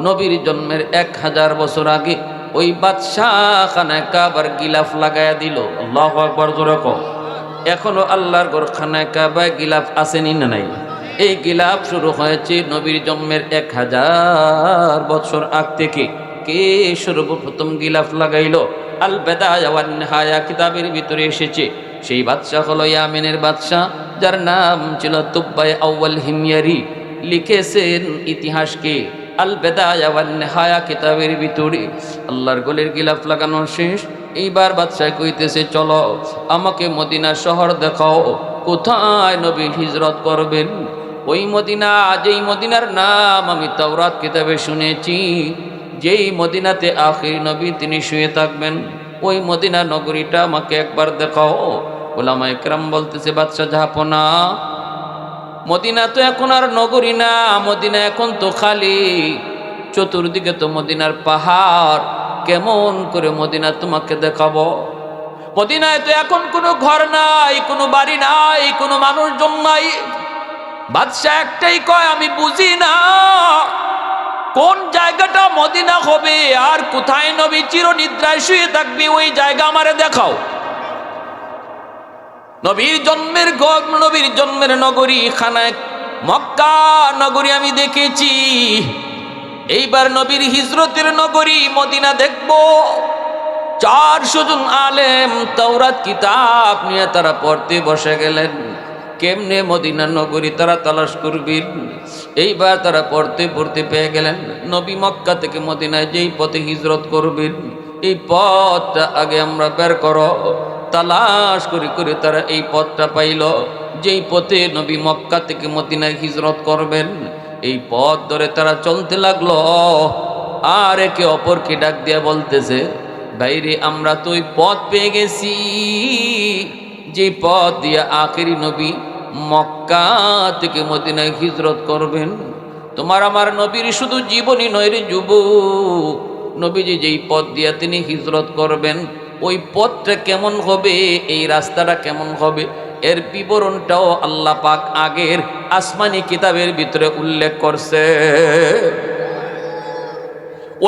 নবীর জন্মের 1000 বছর আগে ওই বাদশাহ খানায় কাবার গিলাফ লাগায়া দিল। আল্লাহু আকবার, জোরে কও। এখনো আল্লাহর ঘর খানায় কাবায় গিলাফ আসেনি না নাই? এই গিলাফ শুরু হয়েছে নবীর জন্মের 1000 বছর আগ থেকে। কে সর্বপ্রথম গিলাফ লাগাইলো? আল বেদায়া ওয়ান নিহায়া কিতাবের ভিতরে এসেছে। সেই বাদশাহ হলো ইয়ামেনের বাদশাহ, যার নাম ছিল তুব্বায়ে আউয়াল হিময়ারি। লিখেছেন ইতিহাসকে আল বেদায়া ওয়ান নিহায়া কিতাবের ভিতরে। আল্লাহর গলের গিলাফ লাগানো শেষ। এইবার বাদশাহ কইতেছে, চলো আমাকে মদিনা শহর দেখাও, কোথায় নবী হিজরত করবেন। ওই মদিনা, যেই মদিনার নাম আমি তাওরাত কিতাবে শুনেছি, যেই মদিনাতে আখির নবী তিনি শুয়ে থাকবেন, ওই মদিনা নগরীটা আমাকে একবার দেখাও। ওলামায়ে কেরাম বলতেছে, বাদশাহ জাহাপনা, মদিনা তো এখন আর নগরী না, মদিনা এখন তো খালি, চতুর্দিকে তো মদিনার পাহাড়, কেমন করে মদিনা তোমাকে দেখাবো? মদিনায় তো এখন কোনো ঘর নাই, কোনো বাড়ি নাই, কোনো মানুষজন নাই। বাদশাহ একটাই কয়, আমি বুঝি না কোন জায়গাটা মদিনা হবে আর কোথায় নবী চিরনিদ্রায় শুয়ে থাকবে, ওই জায়গা আমারে দেখাও। নবীর জন্মের নগরী খানায় মক্কা নগরী আমি দেখেছি, এইবার নবীর হিজরতের নগরী মদিনা দেখব। 400 জন আলেম তাওরাত কিতাব নিয়ে তারা পড়তে বসে গেলেন। কেমনে মদিনা নগরী তারা তালাশ করবেন। এইবার তারা পড়তে পড়তে পেয়ে গেলেন, নবী মক্কা থেকে মদিনায় যেই পথে হিজরত করবেন, এই পথটা আগে আমরা বের করো। তালাশ করে করে তারা এই পথটা পাইল, যেই পথে নবী মক্কা থেকে মদিনায় হিজরত করবেন। এই পথ ধরে তারা চলতে লাগলো, আর একে অপরকে ডাক দিয়ে বলতেছে, ভাইরে আমরা তো ওই পথ পেয়ে গেছি, যে পথ দিয়ে আখেরি নবী মক্কা থেকে মদিনায় হিজরত করবেন। তোমার আমার নবীর শুধু জীবনী নয় রে যুবক, নবীজি যেই পথ দিয়ে তিনি হিজরত করবেন, ওই পথটা কেমন হবে, এই রাস্তাটা কেমন হবে, এর বিবরণটাও আল্লাহ পাক আগের আসমানি কিতাবের ভিতরে উল্লেখ করছে।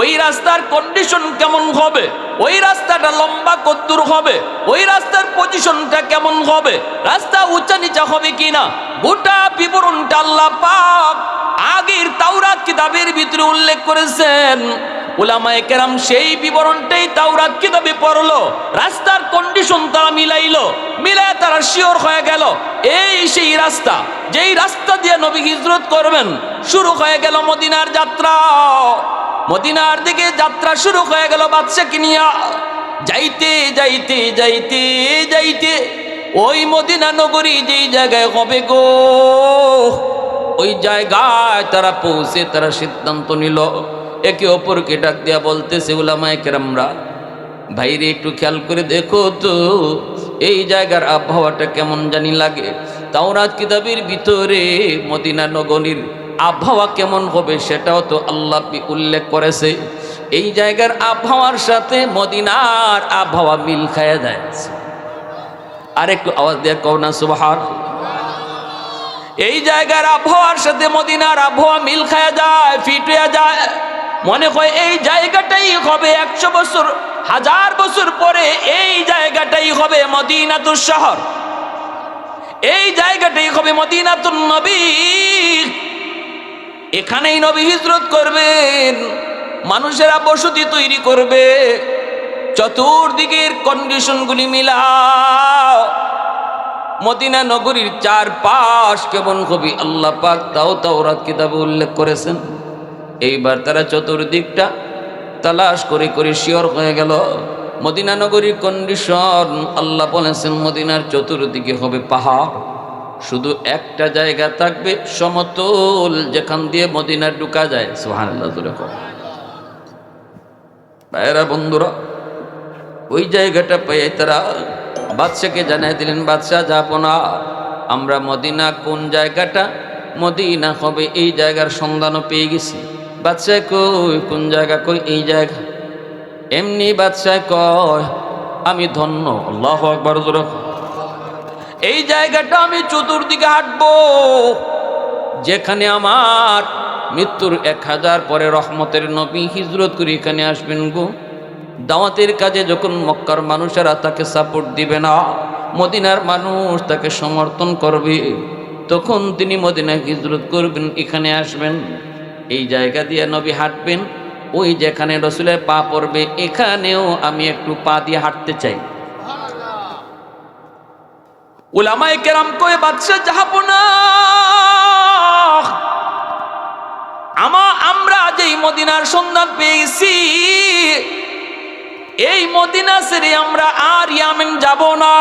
ওই রাস্তার কন্ডিশন কেমন হবে, ওই রাস্তাটা লম্বা কতদূর হবে, ওই রাস্তার পজিশনটা কেমন হবে, রাস্তা উঁচা নিচা হবে কিনা, গোটা বিবরণটা আল্লাহ পাক আগের তাওরাত কিতাবের ভিতরে উল্লেখ করেছেন। উলামায়ে কেরাম সেই বিবরণটাই তাওরাত কিতাবে পড়লো, রাস্তার কন্ডিশন তারা মিলায় তারা শিওর হয়ে গেল এই সেই রাস্তা, যেই রাস্তা দিয়ে নবী হিজরত করবেন। শুরু হয়ে গেল মদিনার যাত্রা, মদিনার দিকে যাত্রা শুরু হয়ে গেল বাদশাকে নিয়া। যাইতে যাইতে যাইতে যাইতে ওই মদিনা নগরী যেই জায়গায় হবে গো, ওই জায়গায় তারা পৌঁছে তারা সিদ্ধান্ত নিল, একে অপরকে ডাক দিয়া বলতেছে উলামায়ে কেরামরা, ভাইরে একটু খেয়াল করে দেখো তো এই জায়গার আবহাওয়াটা কেমন জানি লাগে। তাওরাত কিতাবের ভিতরে মদিনা নগরীর আবহাওয়া কেমন হবে সেটাও তো আল্লাহ উল্লেখ করেছে। এই জায়গার আবহাওয়ার সাথে মদিনার আবহাওয়া মিল খায়া যায়। আর একটু আওয়াজ দিয়ে কও না সুবহানাল্লাহ। এই জায়গার আবহাওয়ার সাথে মদিনার আবহাওয়া মিল খায়া যায়, ফিট হয়ে যায়। মনে হয় এই জায়গাটাই হবে 100 বছর 1000 বছর পরে এই জায়গাটাই হবে মদিনাতুল শহর, এই জায়গাটাই হবে মদিনাতুন নবী। এখানেই নবী হিজরত করবেন, মানুষেরা বসতি তৈরি করবে। চতুর্দিকের কন্ডিশনগুলি মিলাও, মদিনা নগরীর চারপাশ কেমন হবে আল্লাহ পাক তাও তাওরাত কিতাবে উল্লেখ করেছেন। এইবার তারা চতুর্দিকটা তালাশ করে করে শিওর হয়ে গেল মদিনা নগরীর কন্ডিশন। আল্লাহ বলেছেন মদিনার চতুর্দিকে হবে পাহাড়, শুধু একটা জায়গা থাকবে সমতল, যেখান দিয়ে মদিনা ঢুকা যায়। সুবহানাল্লাহ। ভাইরা বন্ধুরা, ওই জায়গাটা পেয়ে তারা বাদশাকে জানিয়ে দিলেন, বাদশাহ যাব না, আমরা মদিনা কোন জায়গাটা মদিনা হবে এই জায়গার সন্ধানও পেয়ে গেছি। বাদশাহ কই কোন জায়গা, কই এই জায়গা। এমনি বাদশাহ কয় আমি ধন্য। আল্লাহু আকবার। এই জায়গাটা আমি চতুর্দিকে হাঁটবো, যেখানে আমার মৃত্যুর 1000 পরে রহমতের নবী হিজরত করে এখানে আসবেন গো। দাওয়াতের কাজে যখন মক্কার মানুষেরা তাকে সাপোর্ট দিবে না, মদিনার মানুষ তাকে সমর্থন করবে, তখন তিনি মদিনায় হিজরত করবেন, এখানে আসবেন। এই জায়গা দিয়ে নবী হাঁটবেন, ওই যেখানে রসুলের পা পড়বে এখানেও আমি একটু পা দিয়ে হাঁটতে চাই। উলামায়ে কেরাম কয়ে বাদশা যাব না, আমরা যেই মদিনার সন্ধান পেয়েছি এই মদিনা ছেড়ে আমরা আর ইয়ামেন যাব না।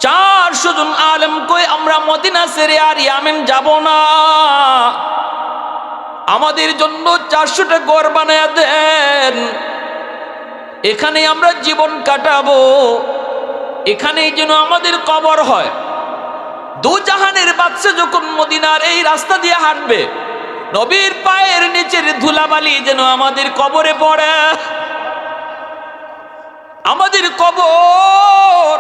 400 জন আলেম কই আমরা মদিনা ছেড়ে আর ইয়ামেন যাব না, আমাদের জন্য 400টা ঘর বানায়া দেন, এখানে আমরা জীবন কাটাবো, এখানেই যেন আমাদের কবর হয়। দু জাহানের বাদশা যখন মদিনার এই রাস্তা দিয়ে হাঁটবে, নবীর পায়ের নিচের ধুলাবালি যেন আমাদের কবরে পড়ে, আমাদের কবর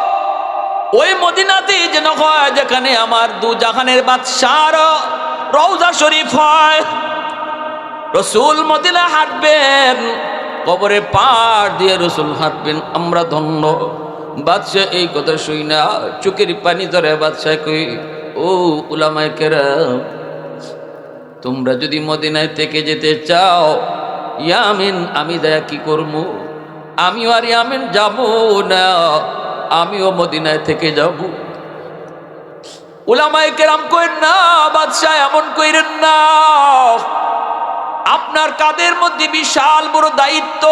ওই মদিনাতেই যেন হয় যেখানে আমার দু জাহানের বাদশার রওজা শরীফ হয়। রসুল মদিনা হাঁটবেন, কবরে পার দিয়ে রসুল হাঁটবেন, আমরা ধন্য। বাদশাহ এই কথা শুই না চোখের পানি ধরে বাদশাহ কই, ও উলামায়ে কেরাম, তোমরা যদি মদিনায় থেকে যেতে চাও, ইয়ামিন আমি দয়া কি করবো? আমিও আর ইয়ামিন যাব না, আমিও মদিনায় থেকে যাব। উলামায়ে কেরাম কইেন না বাদশাহ, এমন কইরেন না, আপনার কাঁধের মধ্যে বিশাল বড় দায়িত্ব,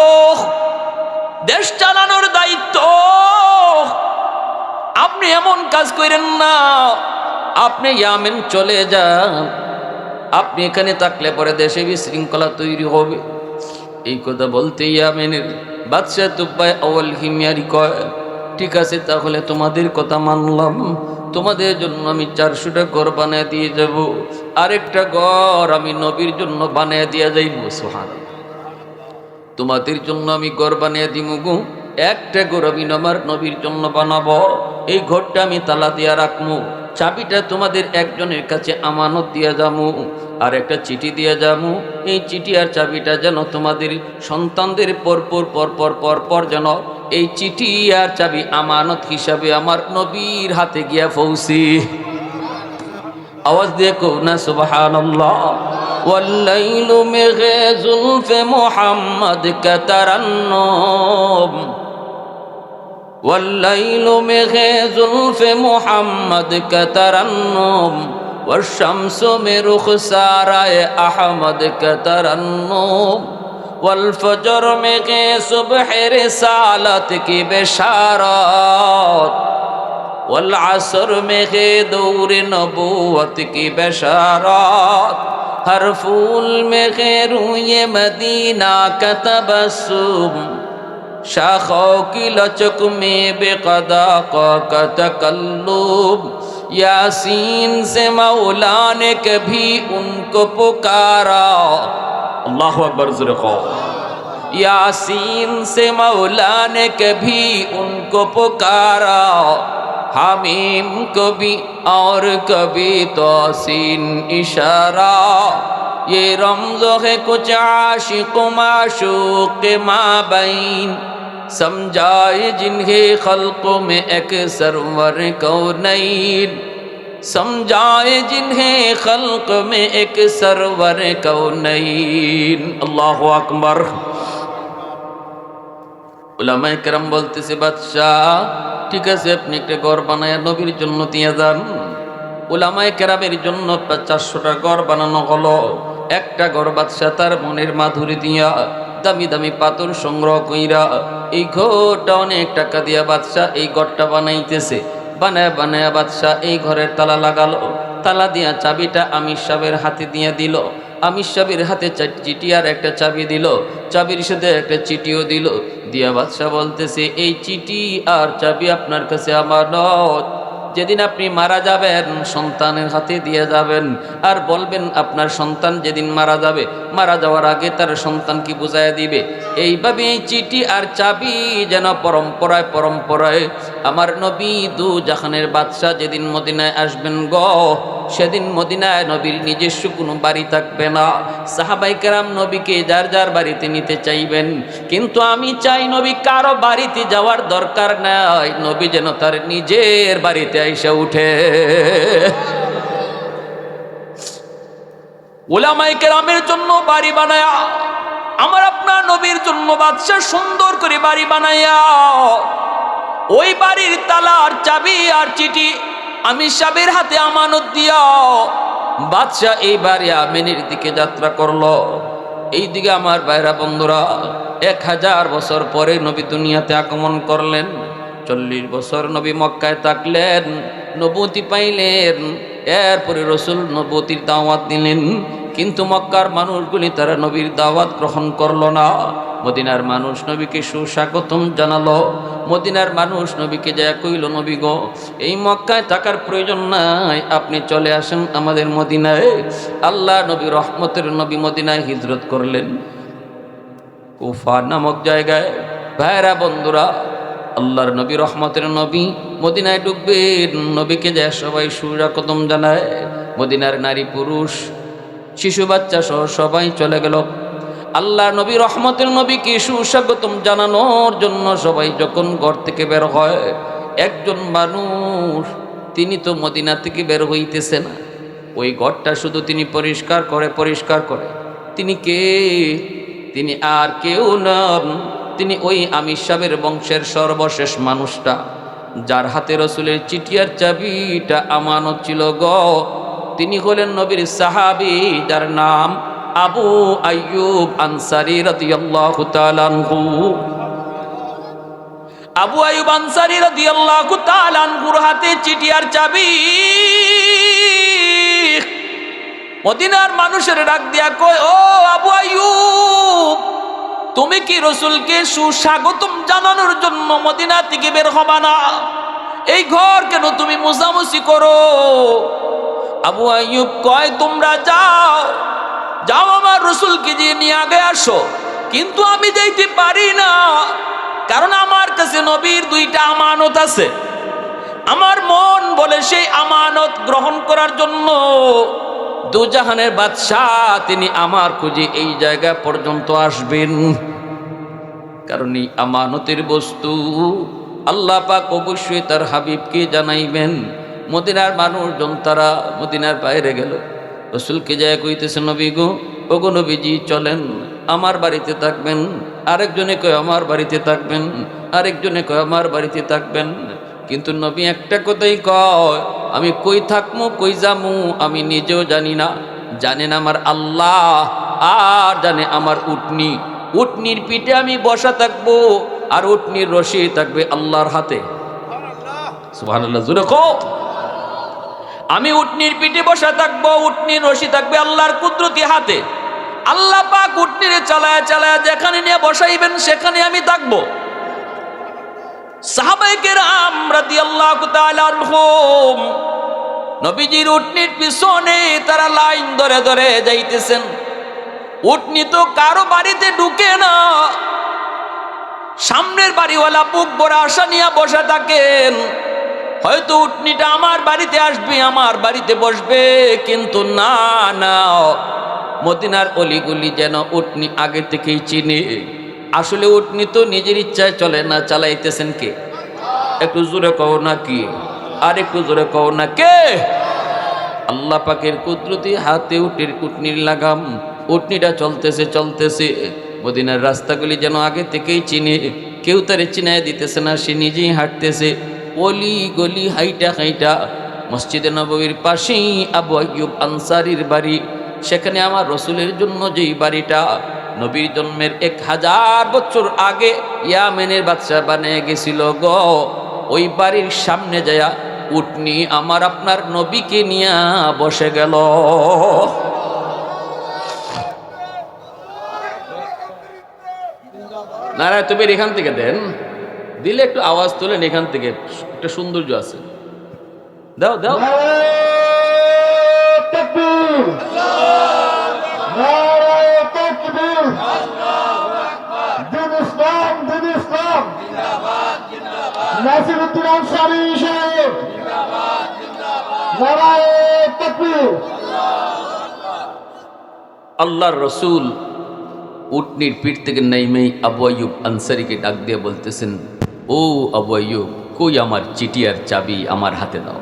দেশ চালানোর দায়িত্ব, আপনি এমন কাজ করেন না, আপনি ইয়ামেন চলে যান, আপনি এখানে থাকলে পরে দেশে বিশৃঙ্খলা তৈরি হবে। এই কথা বলতে ইয়ামেনের বাদশাহ তুব্বাই আউয়াল হিময়ারি কয়, ঠিক আছে তাহলে তোমাদের কথা মানলাম, তোমাদের জন্য আমি 400টা ঘর বানিয়ে দিয়ে যাব, আরেকটা ঘর আমি নবীর জন্য বানিয়ে দিয়ে যাইব। সুবহানাল্লাহ। তোমাদের জন্য আমি ঘর বানিয়ে দিব গো, একটা ঘর আমি আমার নবীর জন্য বানাবো, এই ঘরটা আমি তালা দিয়া রাখবো, চাবিটা তোমাদের একজনের কাছে আমানত দিয়া যাবো, আর একটা চিঠি দিয়া যাবো, এই চিঠি আর চাবিটা যেন তোমাদের সন্তানদের পরপর যেন এই চিঠি আর চাবি আমানত হিসাবে আমার নবীর হাতে গিয়া পৌঁছি। আওয়াজ দিয়ে কও না সুবহানাল্লাহ। والليل में है जुल्फ मोहम्मद का तरन्नुम والليل में है जुल्फ मोहम्मद का तरन्नुम والشمس में रुखसाराए अहमद का तरन्नुम والفجر में है सुबह रिसालत की बशारत والعصر में है दौर नबूवत की बशारत हर फूल में है रूए मदीना का तबस्सुम शाखों की लचक में बेक़दा का तकल्लुब यासीन से मौला ने कभी उनको पुकारा अल्लाहु अकबर ज़ुल्क़ो यासीन से मौला ने कभी उनको पुकारा हामीम कभी और कभी तोसीन इशारा ये रमज़ो है कुछ आशिक़ माशूक़ के माबैन समझाए जिन्हें खल्क़ में एक सरवर कौनैन समझाए जिन्हें खल्क़ में एक सरवर कौनैन अल्लाहु अकबर उलमाए किराम बोलतेছে बादशाह ঠিক আছে আপনি একটা ঘর বানায় নবীর জন্য দিয়ে যান উলামায়ে কেরামের জন্য 400টা ঘর বানানো হলো একটা ঘর বাদশা তার মনের মাধুরী দিয়া দামি দামি পাথর সংগ্রহ কইরা এই ঘরটা অনেক টাকা দিয়া বাদশা এই ঘরটা বানাইতেছে বানায় বানায় বাদশা এই ঘরের তালা লাগালো তালা দিয়া চাবিটা আমির সাহেবের হাতে দিয়ে দিল আমির সাহেবের হাতে চিঠি আর একটা চাবি দিল চাবির সাথে একটা চিঠিও দিল দিয়া বাদশা বলতেছে এই চিঠি আর চাবি আপনার কাছে আমানত যেদিন আপনি মারা যাবেন সন্তানের হাতে দিয়ে যাবেন আর বলবেন আপনার সন্তান যেদিন মারা যাবে মারা যাওয়ার আগে তার সন্তানকে বুঝাইয়া দিবে এইভাবে এই চিঠি আর চাবি যেন পরম্পরায় পরম্পরায় আমার নবী দু জাহানের বাদশা যেদিন মদিনায় আসবেন গো সেদিন মদিনায় নবীর নিজস্ব কোনো বাড়ি থাকবে না সাহাবায়ে কেরাম নবীকে যার যার বাড়িতে নিতে চাইবেন কিন্তু আমি চাই নবী কারো বাড়িতে যাওয়ার দরকার নাই নবী যেন তার নিজের বাড়িতে আইসা উঠে উলামায়ে কেরামের জন্য বাড়ি বানায়া আমার আপনার নবীর জন্য বাদশা সুন্দর করে বাড়ি বানায়া ওই বাড়ির তালা আর চাবি আর চিঠি আমির সাহেবের হাতে আমানত দিয়া বাদশা এই বাড়ি আমিনের দিকে যাত্রা করলো এই দিকে আমার ভাইরা বন্ধুরা 1000 বছর পরে নবী দুনিয়াতে আগমন করলেন 40 বছর নবী মক্কায় থাকলেন নবুয়তি পাইলেন এরপরে রাসূল নবুয়তির দাওয়াত দিলেন কিন্তু মক্কার মানুষগুলি তারা নবীর দাওয়াত গ্রহণ করলো না মদিনার মানুষ নবীকে সুস্বাগতম জানালো মদিনার মানুষ নবীকে যা কইল নবী গো এই মক্কায় থাকার প্রয়োজন নাই আপনি চলে আসেন আমাদের মদিনায় আল্লাহ নবী রহমতের নবী মদিনায় হিজরত করলেন কুফা নামক জায়গায় ভাইরা বন্ধুরা আল্লাহর নবী রহমতের নবী মদিনায় ঢুকবেন নবীকে যা সবাই সুস্বাগতম জানায় মদিনার নারী পুরুষ শিশু বাচ্চা সহ সবাই চলে গেল আল্লাহ নবী রহমতের নবীকে সুস্বাগতম জানানোর জন্য সবাই যখন ঘর থেকে বের হয় একজন মানুষ তিনি তো মদিনা থেকে বের হইতেছে না ওই ঘরটা শুধু তিনি পরিষ্কার করে তিনি কে তিনি আর কেউ নন তিনি ওই আমির সাহেবের বংশের সর্বশেষ মানুষটা যার হাতে রাসূলের চিঠি আর চাবিটা আমানত ছিল গো তিনি হলেন নবীর সাহাবী যার নাম আবু আইয়ুব আনসারী রাদিয়াল্লাহু তাআলা আনহু আবু আইয়ুব আনসারী রাদিয়াল্লাহু তাআলা আনহুর হাতে চিঠি আর চাবি মদিনার মানুষের ডাক দিয়া কয় ও আবু আইয়ুব তুমি কি রাসূলকে সুস্বাগতম জানানোর জন্য মদিনা থেকে বের হবা না এই ঘর কেন তুমি মুছামুছি করো আবু আইয়ুব কয় তোমরা যাও আমার রাসূলকে যে নিয়ে আগে আসো কিন্তু আমি যাইতে পারি না কারণ আমার কাছে নবীর 2টা আমানত আছে আমার মন বলে সেই আমানত গ্রহণ করার জন্য দুজাহানের বাদশাহ তিনি আমার খুঁজে এই জায়গা পর্যন্ত আসবেন কারণ এই আমানতের বস্তু আল্লাহ পাক অবশ্যই তার হাবিবকে জানাইবেন মদিনার মানুষজন তারা মদিনার বাইরে গেল রসুলকে যায় কইতেছে নবী গো, ওগো নবীজি চলেন, আমার বাড়িতে থাকবেন। আরেকজনে কয় আমার বাড়িতে থাকবেন, আরেকজনে কয় আমার বাড়িতে থাকবেন। কিন্তু নবী একটা কথাই কয়, আমি কই থাকমু কই যামু আমি নিজেও জানি না, জানেন আমার আল্লাহ, আর জানে আমার উটনি। উটনির পিঠে আমি বসা থাকবো, আর উটনির রশি থাকবে আল্লাহর হাতে। সুবহানাল্লাহ, জোরে কও। আমি উটনির পিঠে বসা থাকবো, উটনির রশি থাকবে আল্লাহর কুদরতি হাতে। আল্লাহ পাক উটনিরে চালায়া চালায়া যেখানে নিয়ে বসাইবেন সেখানে আমি থাকবো। সাহাবায়ে কেরাম রাদিয়াল্লাহু তাআলা আনহুম নবীজির উটনির পিছনে তারা লাইন ধরে ধরে যাইতেছেন। উটনি তো কারো বাড়িতে ঢুকে না, সামনের বাড়িওয়ালা বুক ভরা আশা নিয়ে বসে থাকেন, হয়তো উটনিটা আমার বাড়িতে আসবে, আমার বাড়িতে বসবে। কিন্তু না না, মদিনার অলিগুলি যেন উটনি আগে থেকেই চিনে। আসলে উটনি তো নিজের ইচ্ছায় চলে না, চালাইতেছেন কে? একটু জোরে কও না কি? আর একটু জোরে কও না কে? আল্লাহ পাকের কুদরতি হাতে উটনির লাগাম। উটনিটা চলতেছে চলতেছে, মদিনার রাস্তাগুলি যেন আগে থেকেই চিনে, কেউ তারে চিনায় দিতেছে না, সে নিজেই হাঁটতেছে অলি গলি হাইটা হাইটা। মসজিদে নববীর পাশেই আবু আইয়ুব আনসারীর বাড়ি। সেখানে আমার রসুলের জন্য যেই বাড়িটা নবীর জন্মের 1000 বছর আগে ইয়ামেনের বাদশাহ বানিয়ে গেছিল গো, ওই বাড়ির সামনে যায়া উটনি আমার আপনার নবীকে নিয়ে বসে গেল। নারায় তুমি এখান থেকে দেন, দিলে একটু আওয়াজ তোলেন, এখান থেকে একটা সৌন্দর্য আছে। দাও দাও। নাসিরউদ্দিন আনসারী সাহেব নারায়ে তাকবীর। আল্লাহর রসুল উটনির পিঠ থেকে নেমেই আবু আইয়ুব আনসারীকে ডাক দিয়ে বলতেছেন, ও আবু আইয়ুব, কই আমার চিঠি আর চাবি আমার হাতে দাও।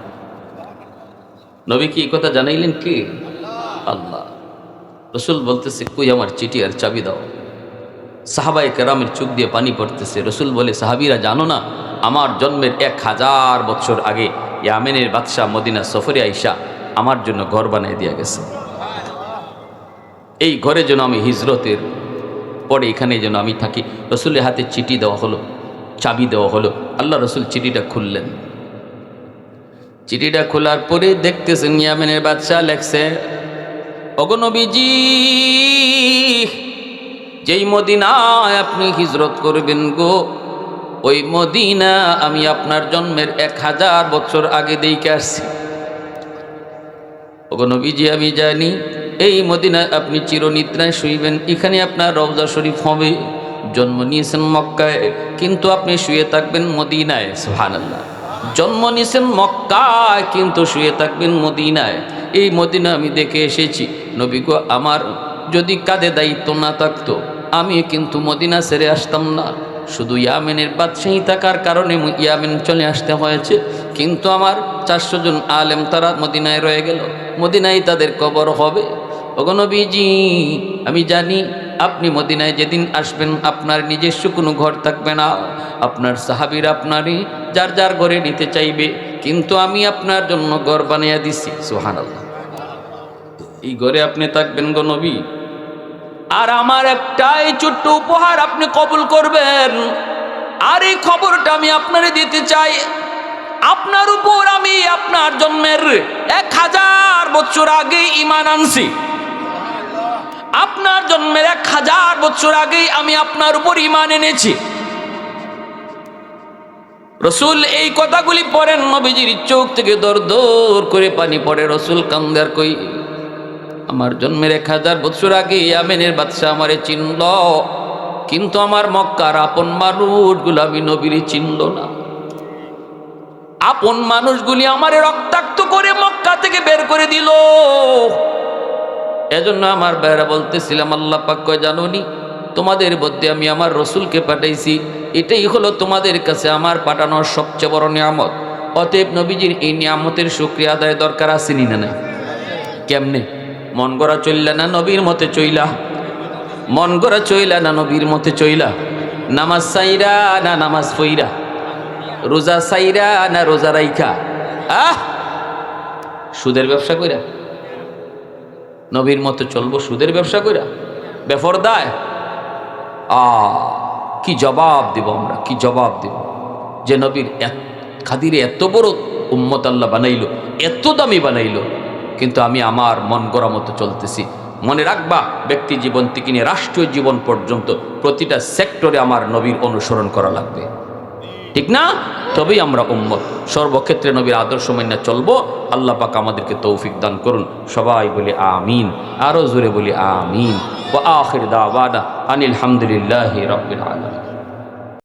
নবী কি এই কথা জানাইলেন? কে? আল্লাহ। রসুল বলতেছে, কই আমার চিঠি আর চাবি দাও। সাহাবায়ে কেরামের চোখ দিয়ে পানি পড়তেছে। রসুল বলে, সাহাবীরা জানো না, আমার জন্মের 1000 বছর আগে ইয়ামেনের বাদশাহ মদিনা সফরে আইসা আমার জন্য ঘর বানিয়ে দিয়ে গেছে। এই ঘরে যেন আমি হিজরতের পরে এখানে যেন আমি থাকি। রসুলের হাতে চিঠি দেওয়া হলো, চাবি দেওয়া হলো। আল্লাহ রসুল চিঠিটা খুললেন। চিঠিটা খোলার পরে দেখতেছেন ইয়ামেনের বাদশাহ লেখছে, ওগো নবীজি, যেই মদিনায় আপনি হিজরত করবেন গো, ওই মদিনা আমি আপনার জন্মের 1000 বছর আগে দেখে আসছি। ওগো নবীজি, আমি জানি এই মদিনায় আপনি চিরনিদ্রায় শুইবেন, এখানে আপনার রওজা শরীফ হবে। জন্ম নিয়েছেন মক্কায়, কিন্তু আপনি শুয়ে থাকবেন মদিনায়। সুবহানাল্লাহ। জন্ম নিয়েছেন মক্কায়, কিন্তু শুয়ে থাকবেন মদিনায়। এই মদিনা আমি দেখে এসেছি। নবী গো, আমার যদি কাঁধে দায়িত্ব না থাকতো আমি কিন্তু মদিনা ছেড়ে আসতাম না। শুধু ইয়ামেনের বাদশাহী থাকার কারণে ইয়ামেন চলে আসতে হয়েছে। কিন্তু আমার 400 জন আলেম তারা মদিনায় রয়ে গেল, মদিনায় তাদের কবর হবে। ওগো নবীজি, আমি জানি আপনি মদিনায় যেদিন আসবেন আপনার নিজস্ব কোনো ঘর থাকবে না, আপনার সাহাবীরা আপনারই যার যার ঘরে নিতে চাইবে, কিন্তু আমি আপনার জন্য ঘর বানিয়ে দিছি। সুবহানাল্লাহ। এই ঘরে আপনি থাকবেন গো নবী, আর আমার একটাই ছোট্ট উপহার আপনি কবুল করবেন। আর এই খবরটা আমি আপনারে দিতে চাই, আপনার উপর আমি আপনার জন্মের 1000 বছর আগে ঈমান আনছি। আপনার জন্মের 1000 বছর আগেই আমি আপনার উপর ঈমান এনেছি। রসুল এই কথাগুলি পড়েন, নবীজির চোখ থেকে দর দর করে পানি পড়ে। রসুল কান্দার কই, আমার জন্মের 1000 বছর আগে ইয়ামেনের বাদশাহ আমারে চিনল, কিন্তু আমার মক্কার আপন মানুষগুলো আমি নবীরই চিনল না। আপন মানুষগুলি আমারে রক্তাক্ত করে মক্কা থেকে বের করে দিল। এজন্য আমার ভাইরা বলতেছিলাম, আল্লাহ পাক কয় জানোনি, তোমাদের মধ্যে আমি আমার রসুলকে পাঠাইছি, এটাই হলো তোমাদের কাছে আমার পাঠানোর সবচেয়ে বড় নিয়ামত। অতএব নবীজির এই নিয়ামতের শুকরিয়া আদায় দরকার আছে নি না? কেমনে? মন গড়া চইলা না নবীর মতে চইলা? মন গড়া চইলা না নবীর মতে চইলা? নামাজ সাইরা না নামাজ পইরা? রোজা সাইরা না রোজা রাইখা? সুদের ব্যবসা কইরা? নবীর মতো চলবো সুদের ব্যবসা কইরা? বেফরদায়? কি জবাব দিব আমরা, কি জবাব দিব? যে নবীর খাদিরে এত বড় উম্মত আল্লাহ বানাইলো, এত দামি বানাইলো, কিন্তু আমি আমার মন গড়া মতো চলতেছি। মনে রাখবা, ব্যক্তি জীবন থেকে নিয়ে রাষ্ট্রীয় জীবন পর্যন্ত প্রতিটা সেক্টরে আমার নবীর অনুসরণ করা লাগবে, ঠিক না? তবেই আমরা উম্মত। সর্বক্ষেত্রে নবীর আদর্শ মাইনা চলবো। আল্লাহ পাক আমাদেরকে তৌফিক দান করুন। সবাই বলি আমিন, আরো জোরে বলি আমিন। ওয়া আখির দাওয়ানা আনিল হামদুলিল্লাহি রাব্বিল আলামিন।